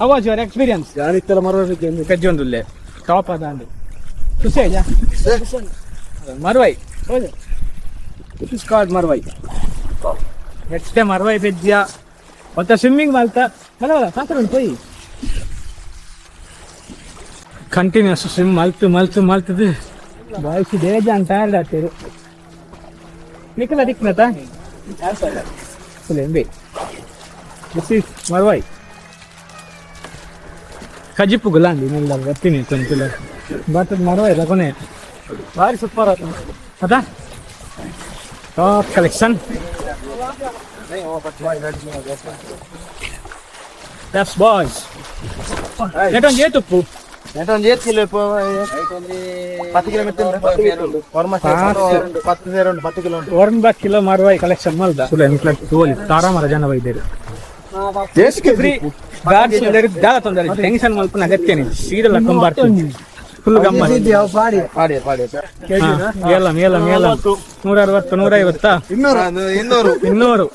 how was your experience ಯಾರಿತ್ತಲ್ಲ ಮರವ ಪೆಜ್ಜೊಂದುಲ್ಲೆ ಟಾಪ್ ಅದ ಅಂದು ಸುಸೇಜ ಮರವಾಯಿ ಇಸ್ ಕಾಲ್ಡ್ ಮರವಾಯಿ ಎಷ್ಟೇ ಮರವಾಯಿ ಪೆಜ್ಜ ಮತ್ತೆ ಸ್ವಿಮ್ಮಿಂಗ್ ಮಾಡ್ತಾ ಬಲ ಸಾಕು ಪೋಯಿ ಕಂಟಿನ್ಯೂಸ್ ಸ್ವಿಮ್ ಮಲ್ತದು ಬಾಯ್ಸಿ ಬೇಜ ಅಂತ ಟೈರ್ಡ್ ದಿಕ್ನತ ದಿಸ್ ಈಸ್ ಮರ್ವಾಯ್ ಕಜಿಪ್ಪು ಗುಲಾಂಡಿ ನಿಲ್ಲ ಬರ್ತೀನಿ ಕೊಂಚ ಬಟ್ ಮರ್ವಾಯ್ ಕೊನೆ ಭಾರಿ ಸೂಪರ್ ಅದಾ top collection that's boys neton jetuppu ನೆಟೊಂದು 10 kilometre 10 kilo ಒಂದು ಕಿಲೋ ಮಾರುವಾಯಿ ಕಲೆಕ್ಷನ್ ಮಾಡ್ದ ತೋಲಿ ತಾರಾಮರ ಜನ ಬೈದೇರು ಫ್ರೀ ಗಾಡ್ಸ್ ದಾದ ತೊಂದರೆ ಟೆನ್ಷನ್ ಮಲ್ಪನ ಅಗತ್ಯನೇ ಸೀದಲ್ಲ ತುಂಬಾರ್ತೀನಿ ಫುಲ್ ಗಮ್ಮತ್ ಮೇಲ 160 150 200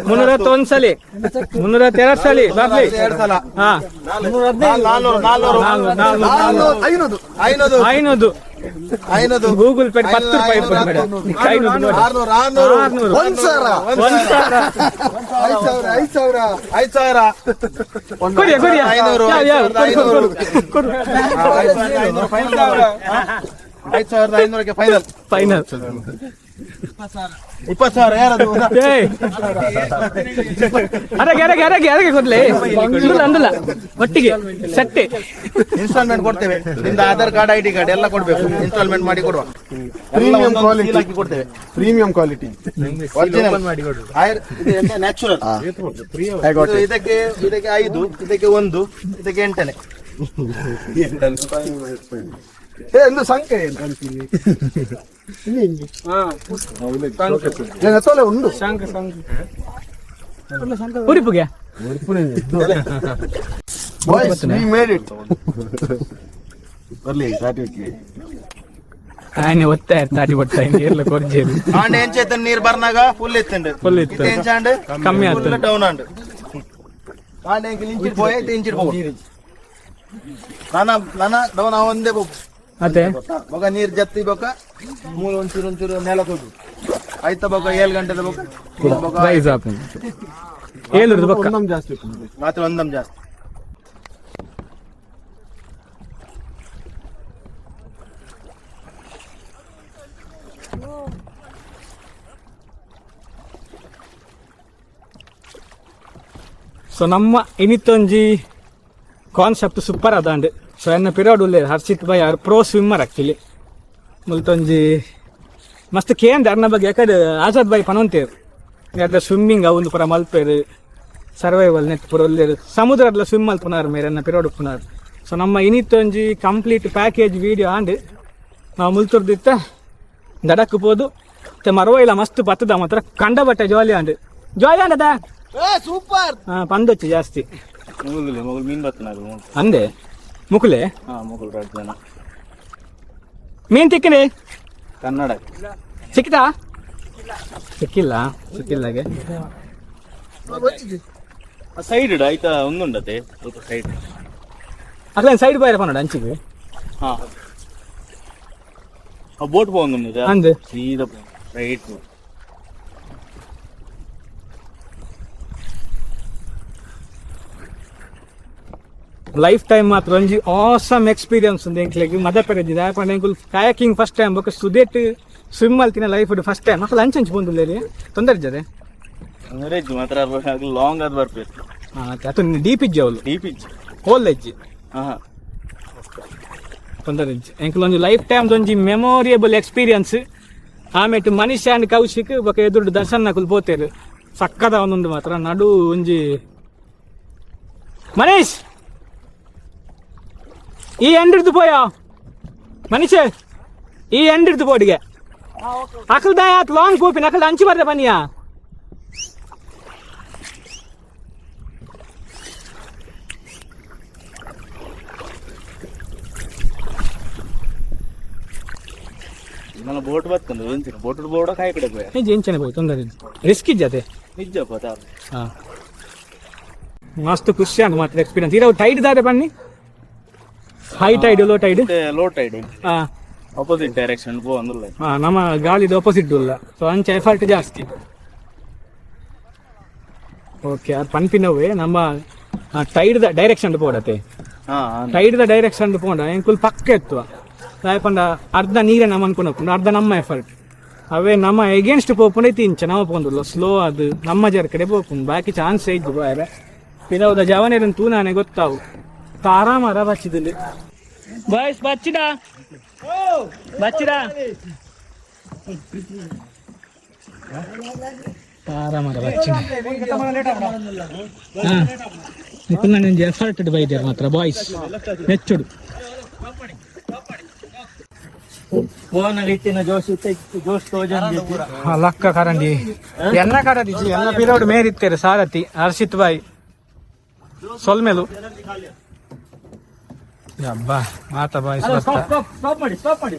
300 ಒಂದ್ಸಲಿ 302 ಸಲಿ ಬರ್ಲಿ 2 ಸಲ 500 ಗೂಗಲ್ ಪೇ 10 ರೂಪಾಯಿ ಫೈನಲ್ 20,000 ಯಾರದು ಅರಗೆ ಕೊಡ್ಲಿ ಅಂದಲ್ಲ ಒಟ್ಟಿಗೆ ಸಟ್ಟೆ ಇನ್ಸ್ಟಾಲ್ಮೆಂಟ್ ಕೊಡ್ತೇವೆ ನಿಮ್ದು ಆಧಾರ್ ಕಾರ್ಡ್ ಐಡಿ ಕಾರ್ಡ್ ಎಲ್ಲ ಕೊಡ್ಬೇಕು ಇನ್ಸ್ಟಾಲ್ಮೆಂಟ್ ಮಾಡಿ ಕೊಡುವ ಪ್ರೀಮಿಯಂ ಕ್ವಾಲಿಟಿ ಹಾಕಿ ಕೊಡ್ತೇವೆ ಪ್ರೀಮಿಯಂ ಕ್ವಾಲಿಟಿ ಒರಿಜಿನಲ್ ನ್ಯಾಚುರಲ್ ಇದಕ್ಕೆ 5 ಇದಕ್ಕೆ 1 ಇದಕ್ಕೆ 8ನೇ ಒಂದು ಸಂಖ್ಯೆ ತೊಲೆ ಉಂಡು ಉಡುಪುಗೆ ಬರ್ಲಿ ఆయన వస్తారు తాటి పడతాయి నీళ్ళు కొరిచేది ఆండ్ ఏం చేత నీరు బర్నాಗ ఫుల్ ఎత్తండి ఫుల్ ఎత్తు ఏంచండి కమ్మి అవుతుంది డౌన్ అండి ఆండ్ ఎంకి ఇంచి పోయే ఇంచి పో ನಾನಾ ಡೌನ್ ಒಂದೇ ಬೋಕು ಅದೇ ಬೊಕ ನೀರ್ ಜತ್ತಿ ಬೊಕ ಮೂಲ ಒಂಚೂರು ನೆಲ ಕೊಡು ಆಯ್ತಾ ಬೊಕ 7 ಗಂಟೆದ ಬೊಕ ಪ್ರೈಸ್ ಆಪ್ 7 ಬೊಕ ಒಂದಂ ಜಾಸ್ತಿ ಮಾತ್ರ ಒಂದಂ ಜಾಸ್ತಿ ಸೊ ನಮ್ಮ ಇನಿತ್ತೊಂಜಿ ಕಾನ್ಸೆಪ್ಟ್ ಸೂಪರ್ ಅದಾಂಡ್ ಸೊ ಎನ್ನ ಪಿರಿಯಡ್ ಉಳ್ಳೇ ಹರ್ಷಿತ್ ಬಾಯ್ ಅವ್ರು ಪ್ರೋ ಸ್ವಿಮ್ಮರ್ ಆಕ್ಚುಲಿ ಮುಲ್ತೊಂಜಿ ಮಸ್ತ್ ಕೇಂದ್ರ ಅರ್ನ ಬಗ್ಗೆ ಯಾಕಡೆ ಆಜಾದ್ ಬಾಯ್ ಪನೊಂತೇರು ಯಾಕಂದ್ರೆ ಸ್ವಿಮ್ಮಿಂಗ್ ಅವೊಂದು ಪುರ ಮಲ್ಪೇರು ಸರ್ವೈವಲ್ ನೆಟ್ ಪುರ ಒಳ್ಳೆಯರು ಸಮುದ್ರದಲ್ಲಿ ಸ್ವಿಮ್ ಮಲ್ಪುನಾರು ಮೇರೆ ಎನ್ನ ಪಿರಿಯಡ್ ಉಪ್ಪುನಾರು ಸೊ ನಮ್ಮ ಇನಿತ್ತೊಂಜಿ ಕಂಪ್ಲೀಟ್ ಪ್ಯಾಕೇಜ್ ವೀಡಿಯೋ ಆಂಡ್ ನಾವು ಮುಲ್ತುರ್ದಿತ್ತ ದಡಕ್ಕೆ ಹೋದು ಮತ್ತೆ ಮರವೈಲ ಮಸ್ತ್ ಬತ್ತದ ಮಾತ್ರ ಕಂಡ ಬಟ್ಟೆ ಜಾಲಿ ಆಂಡ್ ಆಂಡದ ಸೂಪರ್ ಪಂದೊಚ್ಚಿ ಜಾಸ್ತಿ ಮಗು ಮೀನ್ ಬತ್ತನಾಗ ಅಂದೆ ಮುಕುಲೆ ಮುಗುಲ್ ರಾಜ್ ಜನ ಮೀನ್ ತಿಕ್ಕನೆ ಕನ್ನಡ ಸಿಕ್ಕಿತಾ ಸಿಕ್ಕಿಲ್ಲಾಗೆ ಸೈಡ್ ಆಯ್ತಾ ಒಂದುಂಡತೆ ಸ್ವಲ್ಪ ಸೈಡ್ ಅಲ್ಲ ಸೈಡ್ ಬಾಯ್ ಪನ್ನಡ ಅಂಚಿಗೆ ಹಾ ಬೋಟ್ പോകുന്നുണ്ട് ಅಂದೆ ಸೀದಾ ರೈಟ್ ಲೈಫ್ ಟೈಮ್ ಮಾತ್ರ ಒಂಜಿ ಆಸಮ್ ಎಕ್ಸ್ಪೀರಿಯನ್ಸ್ ಉಂದು ಎಂಕ್ಲೆಗ್ ಮದ ಪೆರದಿದೆ ಯಾಕಂದ್ರೆ ಎಂಕುಲ್ ಕಯಾಕಿಂಗ್ ಫಸ್ಟ್ ಟೈಮ್ ಬೊಕ್ಕ ಸುದೇಟ್ ಸ್ವಿಮ್ ಮಲ್ತಿನ ಲೈಫ್ ಫಸ್ಟ್ ಟೈಮ್ ಮಕ್ಕಳು ಅಂಚಂಚು ಬಂದುಲ್ಲೇರಿ ತೊಂದರೆ ಇದ್ದದೆ ಅಂಗ್ರೇಜ್ ಮಾತ್ರ ಲಾಂಗ್ ಅದು ಬರ್ಬೇಕು ಅದು ಡೀಪ್ ಇಜ್ಜಿ ಅವಳು ಡೀಪ್ ಇಚ್ಚು ಹೋಲ್ ಇಜ್ಜಿ ಹಾ ತೊಂದರೆ ಇಜ್ಜಿ ಎಂಕುಲ್ ಒಂಜಿ ಲೈಫ್ ಟೈಮ್ ಒಂಜಿ ಮೆಮೊರಿಯಬಲ್ ಎಕ್ಸ್ಪೀರಿಯನ್ಸ್ ಆಮೇಲೆ ಮನುಷ್ಯ ಅಂಡ್ ಕೌಶಿಕ್ ಬೊಕ್ಕ ಎದುರು ದರ್ಶನ್ ನಕುಲ್ ಪೋತೇರು ಸಕ್ಕದ ಒಂದೊಂದು ಮಾತ್ರ ನಡು ಒಂಜಿ ಮನೀಶ್ ಈ ಎಂಡಿಡ್ದು ಪೋಯೋ ಮನುಷ್ಯ ಈ ಎಂಡಿಡ್ದು ಪೋಡಿಗೆ ಅಕಲ್ದ ಆತ್ ಲಾಂಗ್ ಕೋಪಿನ ಅಕಲ್ದ ಅಂಚಿ ಬರ್ರೆ ಬನ್ನಿಯಾ మన ಬೋಟ್ ಬರ್ತಂದು ಎಂಚಿನ ಬೋಟ್ ಬೋಡ ಕಾಯಿ ಕಡೆ ಹೋಯ ನಿಜ ಎಂಚನೆ ಹೋಯ್ ತೊಂದರೆ ರಿಸ್ಕ್ ಇಜ್ಜತೆ ನಿಜ ಪದ ಹಾಂ ಮಸ್ತ್ ಖುಷಿ ಅಂತ ಮಾತ್ರ ಎಕ್ಸ್ಪೀರಿಯನ್ಸ್ ಇರೋ ಟೈಡ್ ದಾರೆ ಬನ್ನಿ high tide low tide low tide ಹಾಂ ಆಪೋಸಿಟ್ ಡೈರೆಕ್ಷನ್ ಪೋ ಅಂದ್ರಲ್ಲ ಹಾಂ ನಮ್ಮ ಗಾಳಿದು ಆಪೋಸಿಟ್ ಇಲ್ಲ ಸೊ ಅಂಚ ಎಫರ್ಟ್ ಜಾಸ್ತಿ ಓಕೆ ಅದು ಪನ್ಪಿನವೇ ನಮ್ಮ ಟೈಡ್ದ ಡೈರೆಕ್ಷನ್ ಪೋಡತ್ತೆ ಹಾ ಟೈಡ್ದ ಡೈರೆಕ್ಷನ್ ಪೋಂಡ ಎಂಕುಲ್ ಪಕ್ಕ ಎತ್ತುವ ಪಂಡ ಅರ್ಧ ನೀರೇ ನಮ್ಮ ಅನ್ಕೊಂಡು ಅರ್ಧ ನಮ್ಮ ಎಫರ್ಟ್ ಅವೇ ನಮ್ಮ ಎಗೇನ್ಸ್ಟ್ ಪೋಪುಂಡ ಐತಿ ಇಂಚ ನಾವು ಪೋಂದುಲ್ಲ ಸ್ಲೋ ಅದು ನಮ್ಮ ಜರ ಕಡೆ ಪೋಪುಂಡು ಬಾಕಿ ಚಾನ್ಸ್ ಇದ್ದು ಬಾರೆ ಪಿನವದ ಜವನೇರನ್ ತೂ ನಾನೇ ಗೊತ್ತಾವು ತಾರಾಮರ ಬಚ್ಚಿದಲ್ಲಿ ಬಾಯ್ಸ್ ಬಚ್ಚಿಡಾ ಬಚ್ಚಿಡಾ ತಾರಾಮರ ಬಚ್ಚಿಡ ಹಾಂ ನಿಂಗೆ ಎಫರ್ಟ್ ಬೈದ್ಯಾರ ಮಾತ್ರ ಬಾಯ್ಸ್ ನೆಚ್ಚುಡು ಫೋನ್ ರೀತಿನ ಜೋಶ್ ಜೋಶ್ ತೋಜನ್ ಲಕ್ಕ ಕರಂಡಿ ಎನ್ನ ಕರದಿಜಿ ಎನ್ನ ಪಿರೋಡ್ ಮೇರಿತ್ತೇರು ಸಾರಥಿ ಹರ್ಷಿತ್ ಬಾಯಿ ಸೊಲ್ಮೆಲು ಅಬ್ಬಾ ಮಾತ ಬಾಯಿ ಸ್ಟಾಪ್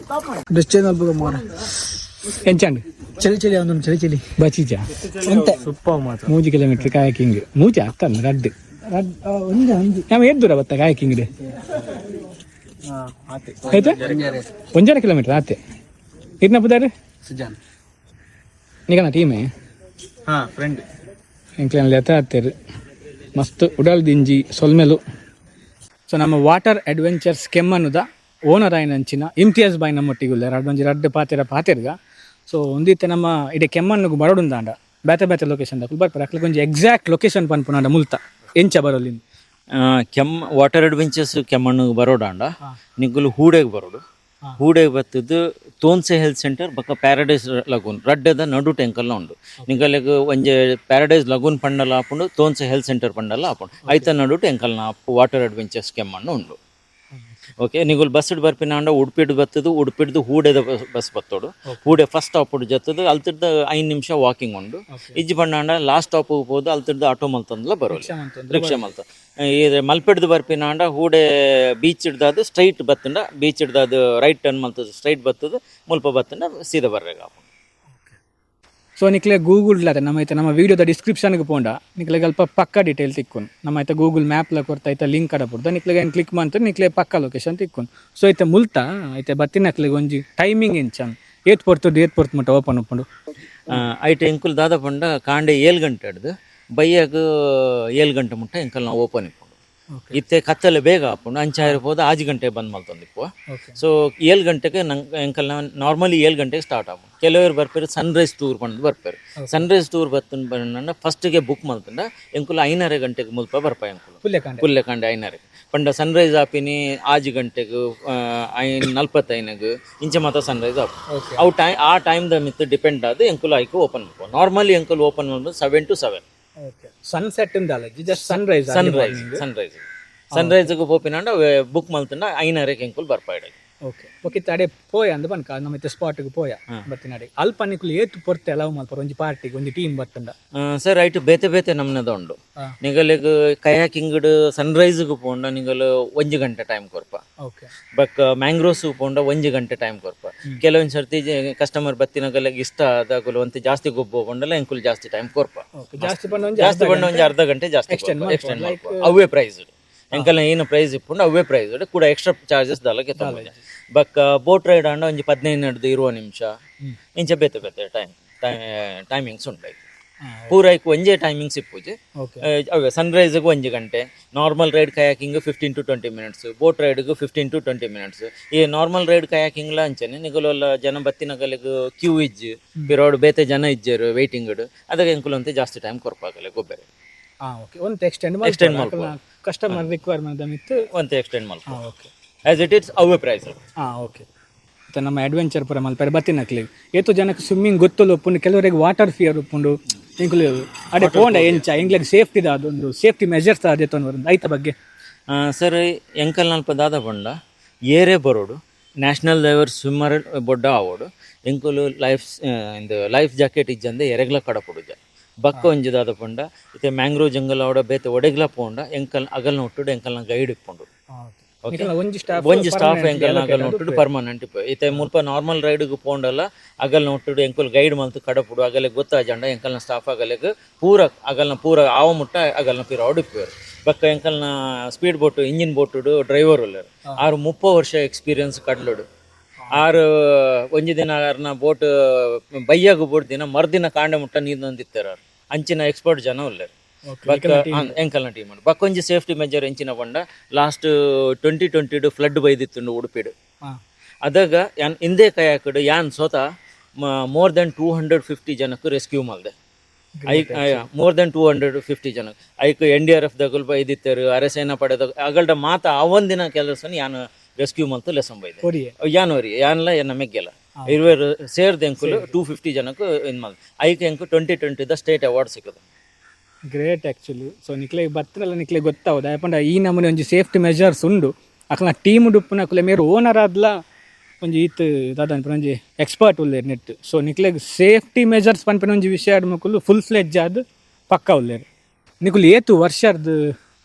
ಮಾಡಿ ಡ್ರೆಸ್ ಚೇಂಜ್ ಅಲ್ಪ ಮೋರ ಎಂಚಂಡ್ ಚಳಿ ಒಂದೊಂದು ಚಳಿ ಬಚೀಜ ಎಂತ ಸೂಪರ್ ಮಾತ 3 ಕಿಲೋಮೀಟರ್ ಕಾಯಕಿಂಗ್ ಮೂಜ ಅತ್ತಲ್ಲ ರಡ್ಡು ನಮ್ಮ ಎದ್ದೂರ ಬತ್ತ ಕಾಯಕಿಂಗ್ ಆಯ್ತಾ 1 ಕಿಲೋಮೀಟರ್ ಆತೆ ಇರ್ನ ಪುದಾರೆ ಸುಜಾನ್ ನಿಗನ ಟೀಮೇ ಹಾ ಫ್ರೆಂಡ್ ಎಂಕ್ಲೆನ್ ಲೆತ ಹತ್ತೇರು ಮಸ್ತ್ ಉಡಲ್ ದಿಂಜಿ ಸೊಲ್ಮೆಲು ಸೊ ನಮ್ಮ ವಾಟರ್ ಅಡ್ವೆಂಚರ್ಸ್ ಕೆಮ್ಮನುದ ಓನರ್ ಆಯ್ನಂಚಿನ ಇಮ್ತಿಯಾಜ್ ಬಾಯ್ ನಮ್ಮೊಟ್ಟಿಗುಲ್ಲ ರಡ್ಡೊಂಜಿ ಪಾತೆರ್ಗ ಸೊ ಒಂದಿತ್ತೆ ನಮ್ಮ ಇಡೀ ಕೆಮ್ಮನ್ನುಗು ಬರೋಡುಂದಾಂಡ ಬೇತೆ ಲೊಕೇಶನ್ ಬರ್ತಾರೆ ಅಕ್ಲಿಗೆ ಒಂಜಿ ಎಕ್ಸಾಕ್ಟ್ ಲೊಕೇಶನ್ ಪನ್ಪುನಾಂಡ ಮುಲ್ತ ಎಂಚ ಬರೋಲಿಂದ ಕೆಮ್ಮ ವಾಟರ್ ಅಡ್ವೆಂಚರ್ಸ್ ಕೆಮ್ಮಣ್ಣು ಬರೋಡಾಂಡ ನಿಗುಲು ಹೂಡೆಗೆ ಬರೋಡು ಹೂಡೆಗೆ ಬತ್ತದು ತೋನ್ಸೆ ಹೆಲ್ತ್ ಸೆಂಟರ್ ಬಕ್ಕ ಪ್ಯಾರಡೈಸ್ ಲಗೂನ್ ರಡ್ಡದ ನಡು ಟೆಂಕಲ್ನ ಉಂಡು ನಿಗಲಿಗೆ ಒಂಜೆ ಪ್ಯಾರಡೈಸ್ ಲಗೂನ್ ಪಂಡಲ ಆಪುಂಡು ತೋನ್ಸೆ ಹೆಲ್ತ್ ಸೆಂಟರ್ ಪಂಡಲ ಆಪುಂಡು ಐತ ನಡು ಟೆಂಕಲ್ನ ವಾಟರ್ ಅಡ್ವೆಂಚರ್ಸ್ ಕೆಮ್ಮಣ್ಣು ಉಂಡು okay ನಿಗುಲ್ bus ಬರ್ಪಿನಾಂಡ ಉಡುಪಿಡ್ ಬತ್ತದು ಉಡುಪಿಡ್ದು ಹೂಡೆದ bus ಬತ್ತೋಡು ಹೂಡೆ first stop ಜತ್ತದು ಅಲ್ತಿಡ್ದ 5 ನಿಮಿಷ ವಾಕಿಂಗ್ ಉಂಡು ಇಜ್ಜಿ ಪಂಡಾಂಡ ಲಾಸ್ಟ್ ಸ್ಟಾಪ್ ಹೋಗ್ಬೋದು ಅಲ್ತಿಡ್ದ ಆಟೋ ಮಲ್ತಂದ್ಲ ಬರೋಲ್ಲ ರಿಕ್ಷಾ ಮಲ್ತ ಇದು ಮಲ್ಪೆಡ್ದು ಬರ್ಪಿನಾಂಡ ಹೂಡೆ ಬೀಚ್ ಹಿಡ್ದಾದು ಸ್ಟ್ರೈಟ್ ಬತ್ತಂಡ ಬೀಚ್ ಹಿಡ್ದಾದು ರೈಟ್ ಟರ್ನ್ ಮಲ್ತದ ಸ್ಟ್ರೈಟ್ ಬತ್ತದು ಮುಲ್ಪ ಬತ್ತಂಡ ಸೀದಾ ಬರ್ರೇಗ ಸೊ ನಿಕ್ಲೆ ಗೂಗಲ್ ನಮ್ಮ ಐತೆ ನಮ್ಮ ವೀಡಿಯೋದ ಡಿಸ್ಕ್ರಿಪ್ಷನ್ಗೆ ಪೋಂಡ ನಿಕ್ಲೆ ಅಲ್ಪ ಪಕ್ಕ ಡೀಟೇಲ್ ತಿಕ್ಕೊಂಡು ನಮ್ಮ ಐತೆ ಗೂಗಲ್ ಮ್ಯಾಪ್ಲ ಕೊಡ್ತಾ ಐತೆ ಲಿಂಕ್ ಕಡ ಪುಡ್ದ ನಿಕ್ಲೆಗೆ ಏನು ಕ್ಲಿಕ್ ಮಾಡ್ತಾರೆ ನಿಕ್ಲೆ ಪಕ್ಕ ಲೊಕೇಶನ್ ತಿಕ್ಕೊಂಡು ಸೊ ಐತೆ ಮುಲ್ತಾ ಐತೆ ಬತ್ತಿನ ಅಕ್ಲೆಗೆ ಒಂಜಿ ಟೈಮಿಂಗ್ ಏನು ಚಂದ ಏತ್ ಪೊರ್ತು ಮಟ್ಟ ಓಪನ್ ಉಪ್ಪುಂಡು ಐತೆ ಎಂಕುಲ್ ದಾದ ಪಂಡ ಕಾಂಡೆ 7 ಗಂಟೆ ಹಿಡ್ದು ಬೈಯಾಗ 7 ಗಂಟೆ ಮುಟ್ಟ ಎಂಕಲ್ ನಾವು ಓಪನ್ ಇಪ್ಪುಂಡು ಇತ್ತೆ ಕತ್ತಲೆ ಬೇಗ ಹಾಕೊಂಡು ಅಂಚಾಯಿರ್ಬೋದು 6 ಗಂಟೆ ಬಂದ್ ಮಲ್ತಂದು ಇಪ್ಪು ಸೊ 7 ಗಂಟೆಗೆ ನಂಗೆ ಎಂಕಲ್ ನಾರ್ಮಲಿ 7 ಗಂಟೆಗೆ ಸ್ಟಾರ್ಟ್ ಆಗ ಕೆಲವರು ಬರ್ಪೇರು ಸನ್ರೈಸ್ ಟೂರ್ ಬಂದು ಬರ್ಪೇರು ಸನ್ರೈಸ್ ಟೂರ್ ಬರ್ತಂದು ಬಂದ ಫಸ್ಟ್ಗೆ ಬುಕ್ ಮಲ್ತಂಡ ಎಂಕುಲು 5:30 ಗಂಟೆಗೆ ಮುಲ್ಪ ಬರ್ಪ ಎಂಕುಲು ಪುಲ್ಲೆಕಂಡೆ 5:30 ಪಂಡ ಸನ್ರೈಸ್ ಆಪಿನಿ 6 ಗಂಟೆಗೆ 5:45 ಇಂಚೆ ಮಾತ್ರ ಸನ್ರೈಸ್ ಆಪು ಅವು ಆ ಟೈಮ್ದ ಮಿತ್ ಡಿಪೆಂಡ್ ಆದ ಎಂಕುಲು ಐಕು ಓಪನ್ ಮಾಡ್ಕೊ ನಾರ್ಮಲಿ ಎಂಕುಲು ಓಪನ್ ಮಾಡ್ಬೋದು 7 to 7 ಸನ್ಸೆಟ್ ಜಸ್ಟ್ ಸನ್ರೈಸ್ ಸನ್ರೈಸ್ಗೆ ಪೋಪಿನಾಂಡ ಬುಕ್ ಮಲ್ತಂಡ 5:30 ಎಂಕುಲು ಬರ್ಪಾಯ್ಡ ಓಕೆ ತಡೆ ಪೋಯ ಅಂದ ಬನ್ಕ ನಮ್ಮ ಸ್ಪಾಟ್ಗೆ ಪೋಯ ಬರ್ತಿನಾಡಿ ಅಲ್ಪ ನಿಕುಲು ಏತು ಪೊರ್ತೆ ಅಲವ್ ಮಲ್ಪರ ಒಂಜಿ ಪಾರ್ಟಿಗೆ ಒಂಜಿ ಟೀಮ್ ಬರ್ತಂಡ ಸರ್ ಐಟ್ ಬೇತೆ ಬೇತೆ ನಮ್ನದ ಉಂಡು ನಿಗಲಿಗ್ ಕಯಾಕಿಂಗ್ ಸನ್ರೈಸ್ಗೆ ಪೋಂಡ ನಿಗಲು 1 ಗಂಟೆ ಟೈಮ್ ಕೊರ್ಪ ಬಕ್ ಮ್ಯಾಂಗ್ರೋವ್ಸ್ ಪೋಂಡ 1 ಗಂಟೆ ಟೈಮ್ ಕೊರ್ಪ ಕೆಲವೊಂದು ಸರ್ತಿ ಕಸ್ಟಮರ್ ಬತ್ತಿನಗಲಿಗೆ ಇಷ್ಟ ಆದಾಗಲು ಅಂತ ಜಾಸ್ತಿ ಗೊಬ್ಬ ಪೋಂಡಲ್ಲ ಎಂಕುಲು ಜಾಸ್ತಿ ಟೈಮ್ ಕೊರ್ಪ ಜಾಸ್ತಿ ಬಂಡ ಒಂಜಿ ಅರ್ಧ ಗಂಟೆ ಜಾಸ್ತಿ ಎಕ್ಸ್ಟೆಂಡ್ ಮಾಡ್ಕೊ ಅವೇ ಪ್ರೈಸ್ ಎಂಕಲ್ನ ಏನು ಪ್ರೈಸ್ ಇಪ್ಪುಂಡು ಅವೇ ಪ್ರೈಸ್ ಕೂಡ ಎಕ್ಸ್ಟ್ರಾ ಚಾರ್ಜಸ್ ದಾಲಕ್ಕೆ ತೊಂಬುಜಿ ಬಕ್ ಬೋಟ್ ರೈಡ್ ಆಂಡ ಒಂಜಿ 15 ಹಿಡ್ದು 20 ನಿಮಿಷ ಇಂಚ ಬೇತೆ ಬೇತೆ ಟೈಮಿಂಗ್ಸ್ ಉಂಟು ಪೂರೈಕ್ ಒಂಜೇ ಟೈಮಿಂಗ್ಸ್ ಇಪ್ಪುಜಿ ಅವೇ ಸನ್ರೈಸ್ಗೆ 1 ಗಂಟೆ normal ride kayaking 15 to 20 minutes boat ರೈಡ್ಗೆ 15 to 20 ಮಿನಿಟ್ಸ್ ಈ ನಾರ್ಮಲ್ ರೈಡ್ ಕಯಾಕಿಂಗ್ಲ ಅಂಚನೆ ನಿಗಲೆಲ್ಲ ಜನ ಬತ್ತಿನಗಲಿಗೆ ಕ್ಯೂ ಇಜ್ಜಿ ಪಿರೋಡ್ ಬೇತೆ ಜನ ಇಜ್ಜರು ವೇಟಿಂಗ್ ಅದಕ್ಕೆ ಎಂಕುಲು ಅಂತ ಜಾಸ್ತಿ ಟೈಮ್ ಕೊರ್ಪಾಗಲೆ ಗೊಬ್ಬರ ಒಂದು ಎಕ್ಸ್ಟೆಂಡ್ ಮಾಡ್ಕೊ ಕಸ್ಟಮರ್ ರಿಕ್ವೈರ್ಮೆಂಟ್ ಮಿತ್ತು ಒಂದು ಎಕ್ಸ್ಟೆಂಡ್ ಮಾಡ್ಕೊ as it it's away price okay ಮತ್ತು ನಮ್ಮ ಅಡ್ವೆಂಚರ್ ಪುರ ಮಲ್ಪರೆ ಬತ್ತಿನಕ್ಲಿ ಏತು ಜನಕ್ಕೆ ಸ್ವಿಮ್ಮಿಂಗ್ ಗೊತ್ತಲು ಒಪ್ಪುಂಡು ಕೆಲವರಿಗೆ ವಾಟರ್ ಫಿಯರ್ ಒಪ್ಪುಂಡು ಇಂಕ್ಲು ಅಡೆ ಪೋಂಡ ಎಂಚ ಎಂಗ್ಲಿಗೆ ಸೇಫ್ಟಿದ ಅದೊಂದು ಸೇಫ್ಟಿ ಮೆಜರ್ಸ್ ಅದೇ ತೊಂದು ಐತ ಬಗ್ಗೆ ಸರ್ ಎಂಕಲ್ ನಲ್ಪ ದಾದ ಪಂಡ ಏರೇ ಬರೋಡು ನ್ಯಾಷನಲ್ ಲೆವೆಲ್ ಸ್ವಿಮ್ಮರ್ ಬೊಡ್ಡ ಆವೋಡು ಎಂಕುಲು ಲೈಫ್ ಜಾಕೆಟ್ ಇಜ್ಜಂದೆ ಎರೆಗ್ಲ ಕಡಪುಡುಜ ಬಕ್ಕ ಒಂಜಿ ದಾದ ಪಂಡ ಇತ್ತೆ ಮ್ಯಾಂಗ್ರೋವ್ ಜಂಗಲ್ ಆವಡ ಬೇತೆ ಒಡೆಗ್ಲ ಪೋಂಡ ಎಂಕಲ್ ಅಗಲ್ನ ಒಟ್ಟುಡು ಎಂಕಲ್ನ ಗೈಡ್ ಇಪ್ಪುಂಡು ಒಂಜಿ ಸ್ಟಾಫ್ ಎಂಕಲ್ನ ಅಗಲ್ನ ಒಟ್ಟುಡು ಪರ್ಮನೆಂಟ್ ಇಪ್ಪ ಇತ್ತೆ ಮುಲ್ಪ ನಾರ್ಮಲ್ ರೈಡ್ಗೆ ಪೋಂಡಲ್ಲ ಅಗಲ್ನ ಒಟ್ಟುಡು ಎಂಕುಲು ಗೈಡ್ ಮಲ್ತು ಕಡಪುಡು ಅಗಲಿಗೆ ಗೊತ್ತಾಜಂಡ ಎಂಕಲ್ನ ಸ್ಟಾಫ್ ಅಗಲಿಗೆ ಅಗಲ್ನ ಪೂರ ಆವ ಮುಟ್ಟ ಅಗಲ್ನ ಪಿರಾವಡು ಇಪ್ಪೇರು ಬಕ್ಕ ಎಂಕಲ್ನ ಸ್ಪೀಡ್ ಬೋಟ್ ಇಂಜಿನ್ ಬೋಟುಡು ಡ್ರೈವರ್ ಉಳ್ಳರು 30 ವರ್ಷ ಎಕ್ಸ್ಪೀರಿಯನ್ಸ್ ಕಡ್ಲುಡು ಒಂಜಿ ದಿನ ಅವ್ರನ್ನ ಬೋಟ್ ಬೈಯಾಗ ಬೋಟ್ ದಿನ ಮರ್ದಿನ ಕಾಂಡೆ ಮುಟ್ಟ ನೀರ್ನೊಂದಿತ್ತಾರ ಅಂಚಿನ ಎಕ್ಸ್ಪರ್ಟ್ ಜನ ಉಳ್ಳರು ಎಂಕಲ್ನ ಟೀಮ್ ಬಕ್ಕ ಒಂಜಿ ಸೇಫ್ಟಿ ಮೆಜರ್ ಎಂಚಿನ ಪಂಡ ಲಾಸ್ಟ್ 2020 ಫ್ಲಡ್ ಬೈದಿತ್ತುಂಡು ಉಡುಪಿಡು ಅದಾಗ ಯಾನ್ ಇಂದೇ ಕಯಾಕಡು ಯಾನ್ ಸ್ವತ ಮೋರ್ ದೆನ್ 250 ಜನಕ್ಕೆ ರೆಸ್ಕ್ಯೂ ಮಲ್ದೆ ಮೋರ್ ದೆನ್ 250 ಜನ ಐಕ್ NDRF ದಗಲ್ ಬೈದಿತ್ತರು ಅರೆಸೇನಾ ಪಡೆದ ಅಗಲ್ಡ ಮಾತ ಅವೊಂದಿನ ಕೆಲಸ ಯಾನ್ ರೆಸ್ಕ್ಯೂ ಮಲ್ತು ಲೆಸನ್ ಬೈದೆ ಯಾನವರಿ ಯಾನ್ಲ ನಮಗೆಲ್ಲ ಇರುವರು ಸೇರ್ದ ಎಂಕುಲು 250 ಜನಕ್ಕೆ ಇನ್ ಮಲ್ ಐಕ್ ಎಂಕು 2020 ಸ್ಟೇಟ್ ಅವಾರ್ಡ್ ಸಿಕ್ಕದು ಗ್ರೇಟ್ ಆ್ಯಕ್ಚುಲಿ ಸೊ ನಿಕ್ಲೆಗೆ ಬತ್ತನಲ್ಲ ನಿಕ್ಲೆಗೆ ಗೊತ್ತಾവുದ ಯಾಪಂಡ ಈ ನಮೂನೆ ಒಂಜಿ ಸೇಫ್ಟಿ ಮೆಜರ್ಸ್ ಉಂಡು ಅಕ್ಲ ಟೀಮ್ ಡುಪ್ಪುನ ಅಕ್ಲೆ ಮೇರು ಓನರ್ ಆದ್ಲ ಒಂಜಿ ಈತ್ ದಾದ ಒಂಜಿ ಎಕ್ಸ್ಪರ್ಟ್ ಉಲ್ಲೇರು ನೆಟ್ ಸೊ ನಿಕ್ಲೆಗೆ ಸೇಫ್ಟಿ ಮೆಜರ್ಸ್ ಪನ್ಪನ ಒಂಜಿ ವಿಷಯ ಮಕ್ಕಳು ಫುಲ್ ಫ್ಲೆಡ್ಜ್ ಆದ್ ಪಕ್ಕ ಉಲ್ಲೇರು ನಿಕುಲು ಏತು ವರ್ಷದ್ದು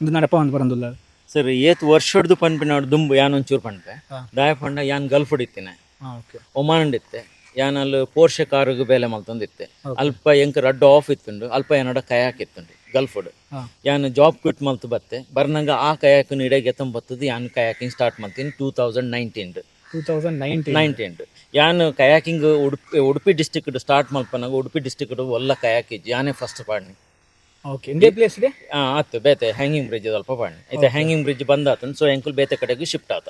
ಒಂದು ನಡಪ ಒಂದು ಬರಂದುಲ್ಲ ಸರ್ ಏತ್ ವರ್ಷದ್ದು ಪನ್ಪಿನ ದುಂಬು ಯಾನ್ ಒಂಚೂರು ಪನ್ಪೆ ದಾಯ ಪಂಡ ಯಾನ್ ಗಲ್ಫ್ ಇತ್ತಿನ ಒಮಾನ್ ಇತ್ತೆ ಯಾನಲ್ಲಿ ಪೋರ್ಷೆ ಕಾರಿಗೆ ಬೇಲೆ ಮಲ್ತೊಂದಿತ್ತೆ ಅಲ್ಪ ಎಂಕ್ ರಡ್ಡು ಆಫ್ ಇತ್ತುಂಡು ಅಲ್ಪ ಏನಡ ಕಯಾಕ್ ಇತ್ತುಂಡು ಗಲ್ಫುಡು ಯಾನ್ ಜಾಬ್ ಕ್ವಿಟ್ ಮಲ್ತು ಬತ್ತೆ ಬರ್ನಂಗ ಆ ಕಯಾಕಿನ ಇಡೆ ಗೆತ್ತಂ ಬತ್ತದು ಯಾನ್ ಕಯಾಕಿಂಗ್ ಸ್ಟಾರ್ಟ್ ಮಾಡ್ತೀನಿ 2019 ಯಾನ್ ಕಯಾಕಿಂಗ್ ಉಡುಪಿ ಡಿಸ್ಟಿಕ್ಡ್ ಸ್ಟಾರ್ಟ್ ಮಲ್ಪನಾಗ ಉಡುಪಿ ಡಿಸ್ಟಿಕ್ಡ್ ಒಲ್ಲ ಕಯಾಕ್ ಇಜ್ಜಿ ಯಾನೇ ಫಸ್ಟ್ ಪಾಡ್ನಿ ಆತು ಬೇತೆ ಹ್ಯಾಂಗಿಂಗ್ ಬ್ರಿಡ್ಜ್ ಅಲ್ಪ ಪಾಡ್ನಿ ಐತೆ ಹ್ಯಾಂಗಿಂಗ್ ಬ್ರಿಡ್ಜ್ ಬಂದಾತು ಸೊ ಎಂಕುಲ್ ಬೇತೆ ಕಡೆಗೂ ಶಿಫ್ಟ್ ಆತ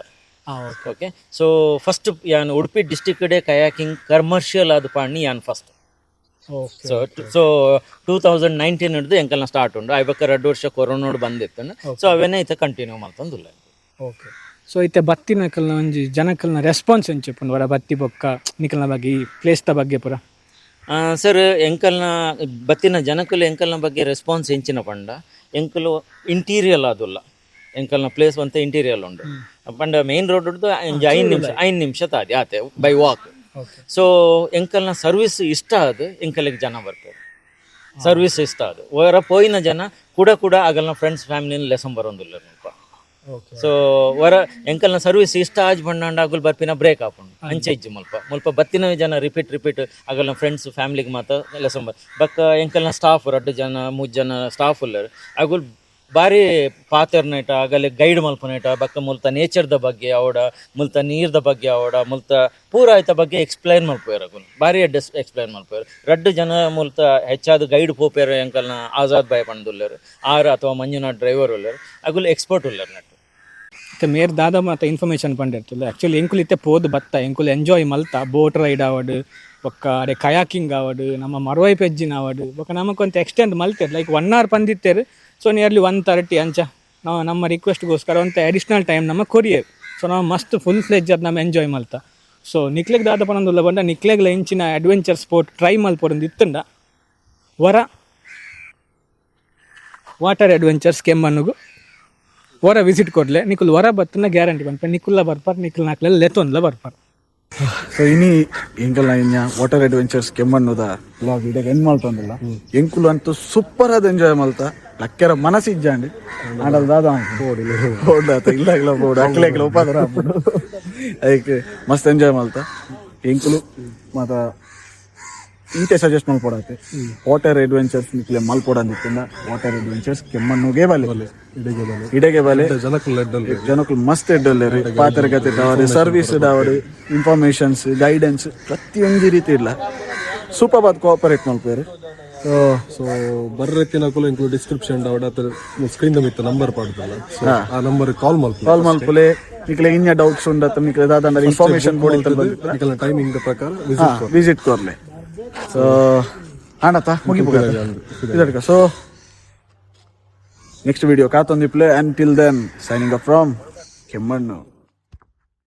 ಓಕೆ ಸೊ ಫಸ್ಟ್ ಯಾನ್ ಉಡುಪಿ ಡಿಸ್ಟಿಕ್ಡ್ ಕಯಾಕಿಂಗ್ ಕಮರ್ಷಿಯಲ್ ಆದ ಪಾಡ್ನಿ ಯಾನ್ ಫಸ್ಟ್ ಸೊ 2019 ಹಿಡಿದು ಎಂಕಲ್ನ ಸ್ಟಾರ್ಟ್ ಉಂಡು ಐಬಕ್ಕ 2 ವರ್ಷ ಕೊರೋನೋಡು ಬಂದಿತ್ತು ಸೊ ಅವೇನೇ ಐತೆ ಕಂಟಿನ್ಯೂ ಮಾಡ್ತಂದುಲ್ಲ ಓಕೆ ಸೊ ಐತೆ ಬತ್ತಿನಕಲ್ನ ಒಂಜಿ ಜನಕಲ್ನ ರೆಸ್ಪಾನ್ಸ್ ಎಂಚಿಪ್ಪುಂಡು ವರ ಬತ್ತಿ ಬೊಕ್ಕ ನಿಕಲ್ನ ಬಗ್ಗೆ ಈ ಪ್ಲೇಸ್ದ ಬಗ್ಗೆ ಪೂರ ಸರ್ ಎಂಕಲ್ನ ಬತ್ತಿನ ಜನಕಲು ಎಂಕಲ್ನ ಬಗ್ಗೆ ರೆಸ್ಪಾನ್ಸ್ ಎಂಚಿನ ಪಂಡ ಎಂಕಲು ಇಂಟೀರಿಯಲ್ ಆದುಲ್ಲ ಎಂಕಲ್ನ ಪ್ಲೇಸ್ ಅಂತ ಇಂಟೀರಿಯಲ್ ಉಂಡು ಪಂಡ ಮೇನ್ ರೋಡ್ ಹಿಡಿದು 5 ನಿಮಿಷ ತಾದಿ ಆತೆ ಬೈ ವಾಕ್ ಸೊ ಎಂಕಲ್ನ ಸರ್ವಿಸ್ ಇಷ್ಟ ಆದ ಎಂಕಲಿಗೆ ಜನ ಬರ್ತಾರೆ ಸರ್ವಿಸ್ ಇಷ್ಟ ಆದ ಹೊರ ಪೋಯಿನ ಜನ ಕೂಡ ಆಗಲ್ನ ಫ್ರೆಂಡ್ಸ್ ಫ್ಯಾಮಿಲಿನ ಲೆಸನ್ ಬರೋದಿಲ್ಲ ಸೊ ಹೊರ ಎಂಕಲ್ನ ಸರ್ವಿಸ್ ಇಷ್ಟ ಆಜ್ ಬಂಡಾಂಡ ಅಗುಲ್ ಬರ್ಪಿನ ಬ್ರೇಕ್ ಹಾಕೊಂಡು ಅಂಚೆ ಇಜ್ಜು ಮುಲ್ಪ ಬತ್ತಿನ ಜನ ರಿಪೀಟ್ ಆಗಲ್ನ ಫ್ರೆಂಡ್ಸ್ ಫ್ಯಾಮಿಲಿಗೆ ಮಾತ್ರ ಲೆಸನ್ ಬಕ್ಕ ಎಂಕಲ್ನ ಸ್ಟಾಫ್ 2 ಜನ 3 ಜನ ಸ್ಟಾಫ್ ಉಳ್ಳರು ಅಗುಲ್ ಬಾರಿ ಪಾತೆರ್ನೇಟ ಆಗಲೇ ಗೈಡ್ ಮಲ್ಪನೇಟ ಬಕ್ಕ ಮುಲ್ತ ನೇಚರ್ದ ಬಗ್ಗೆ ಅವಡ ಮುಲ್ತ ನೀರ್ದ ಬಗ್ಗೆ ಅವಡ ಮುಲ್ತ ಪೂರ ಆಯ್ತ ಬಗ್ಗೆ ಎಕ್ಸ್ಪ್ಲೈನ್ ಮಲ್ಪೇರ ಬಾರಿ ಎಕ್ಸ್ಪ್ಲೈನ್ ಮಲ್ಪೇರು ರಡ್ಡು ಜನ ಮುಲ್ತ ಹೆಚ್ಚಾದ ಗೈಡ್ ಪೋಪೇರ ಎಂಕಲ್ನ ಆಜಾದ್ ಬಾಯ್ ಪಂಡುಲ್ಲೇರು ಆರು ಅಥವಾ ಮಂಜುನಾಥ್ ಡ್ರೈವರ್ ಉಳ್ಳೇರು ಅಗುಲ್ ಎಕ್ಸ್ಪರ್ಟ್ ಉಳ್ಳೇರು ನೆಟ್ಟು ಮತ್ತೆ ಮೇರ್ ದಾದ ಮತ್ತೆ ಇನ್ಫಾರ್ಮೇಶನ್ ಪಂಡಿರ್ತಲ್ಲ ಆ್ಯಕ್ಚುಲಿ ಎಂಕುಲ್ ಇತ್ತೆ ಪೋದು ಬತ್ತ ಎಂಕುಲ್ ಎಂಜಾಯ್ ಮಲ್ತ ಬೋಟ್ ರೈಡ್ ಆವಡು ಬೊಕ್ಕ ಅಡೆ ಕಯಾಕಿಂಗ್ ಆವಡು ನಮ್ಮ ಮರವೈ ಪೆಜ್ಜಿನ ಆವಡು ಬೊಕ್ಕ ನಮಕೊಂತ ಎಕ್ಸ್ಟೆಂಡ್ ಮಲ್ತೇರು ಲೈಕ್ 1 hour ಪಂದಿತ್ತೇರು ಸೊ ನಿಯರ್ಲಿ 1:30 ಅಂಚ ನಾವು ನಮ್ಮ ರಿಕ್ವೆಸ್ಟ್ಗೋಸ್ಕರ ಒಂದು ಅಡಿಷ್ನಲ್ ಟೈಮ್ ನಮ್ಮ ಕೊರಿಯರ್ ಸೊ ನಾವು ಮಸ್ತ್ ಫುಲ್ ಫ್ಲೆಜ್ ಅದು ನಮ್ಮ ಎಂಜಾಯ್ ಮಲ್ತ ಸೊ ನಿಕ್ಲೆಗ್ ದಾದ ಪನೊಂದುಲ್ಲ ಬಂಡ ನಿಕ್ಲೆಗ್ಲ ಇಂಚಿನ ಅಡ್ವೆಂಚರ್ ಸ್ಪೋರ್ಟ್ ಟ್ರೈ ಮಲ್ಪೊಂದು ಇತ್ತಂಡ ವರ ವಾಟರ್ ಅಡ್ವೆಂಚರ್ಸ್ ಕೆಮ್ಮನ್ನುಗು ವರ ವಿಸಿಟ್ ಕೊಡ್ಲೆ ನಿಕುಲ್ ವರ ಬತ್ತನ ಗ್ಯಾರಂಟಿ ಬಂದ್ಪ ನಿಕುಲ್ಲ ಬರ್ಪಾರ್ ನಿಕುಲ್ ನಾಕ್ಲೆಲ್ಲ ಲೆತ್ತೊಂದ್ಲ ಬರ್ಪಾರ್ ಸೊ ಇನಿ ಎಂಕಲ್ನ ಇನ್ನ ವಾಟರ್ ಅಡ್ವೆಂಚರ್ಸ್ ಕೆಮ್ಮಣ್ಣುದ ಬ್ಲಾಗ್ ಇಡಗೆ ಎಂಡ್ ಮಾಡ್ತಂದಿಲ್ಲ ಎಂಕುಲು ಅಂತೂ ಸೂಪರ್ ಆದ ಎಂಜಾಯ್ ಮಲ್ತ ಲಕ್ಕೆರ ಮನಸ್ಸಿಜ್ಜಾಂಡಿ ಆಡಲ್ ದಾದ ಬೋಡಾತ ಇಲ್ಲ ಬೋರ್ಡ್ ಅಕ್ಲೆಗ್ಲ ಉಪಾದರ ಅದಕ್ಕೆ ಮಸ್ತ್ ಎಂಜಾಯ್ ಮಲ್ತ ಎಂಕುಲು ಮಾತ ಇಂತೆ ಸಜೆಸ್ಟ್ ಮಲ್ಪೊಡತ್ತೆ ವಾಟರ್ ಅಡ್ವೆಂಚರ್ಸ್ ನಿಕ್ಲೆ ಮಲ್ಪೊಡಂದಿತ್ತಿಂದ ವಾಟರ್ ಅಡ್ವೆಂಚರ್ಸ್ ಕೆಮ್ಮಣ್ಣುಗೆ ಬಲೆ ಇಡೆಗೆ ಬಲೆ ಜನಕ್ಕೂ ಮಸ್ತ್ ಎಡ್ಡೊಲ್ಲೇರಿ ಪಾತ್ರಗತೆ ದಾವಡು ಸರ್ವಿಸ್ ದಾವಡು ಇನ್ಫಾರ್ಮೇಶನ್ಸ್ ಗೈಡೆನ್ಸ್ ಪ್ರತಿಯೊಂದು ರೀತಿ ಇಲ್ಲ ಸೂಪರ್ ಬಾತ್ ಕೋಆಪರೇಟ್ ಮಲ್ಪೇರು ಸೊ ಬರ್ರೆತ್ತಿನಕುಲು ಇಂಕ್ಲೂಡ್ ಡಿಸ್ಕ್ರಿಪ್ಷನ್ ಸ್ಕ್ರೀನ್ ಮಿತ್ತ ನಂಬರ್ ಪಾಡ್ದಲ್ಲ ಆ ನಂಬರ್ ಕಾಲ್ ಮಲ್ಪುಲೆ ನಿಕ್ಲೆ ಇನ್ನ ಡೌಟ್ಸ್ ಉಂಡತ್ತ ನಿಕ್ಲೆ ದಾದಂಡ ಇನ್ಫಾರ್ಮೇಶನ್ ಕೊಡಿಲ್ಲ ಟೈಮಿಂಗ್ ಪ್ರಕಾರ ವಿಸಿಟ್ ಕೊರ್ಲೆ ಸೊ ಆಣತ ಮುಗಿಪುಗ ಸೊ ನೆಕ್ಸ್ಟ್ ವಿಡಿಯೋ ಕಾತೊಂದಿಪ್ಲೆ until then signing up from Kemmannu.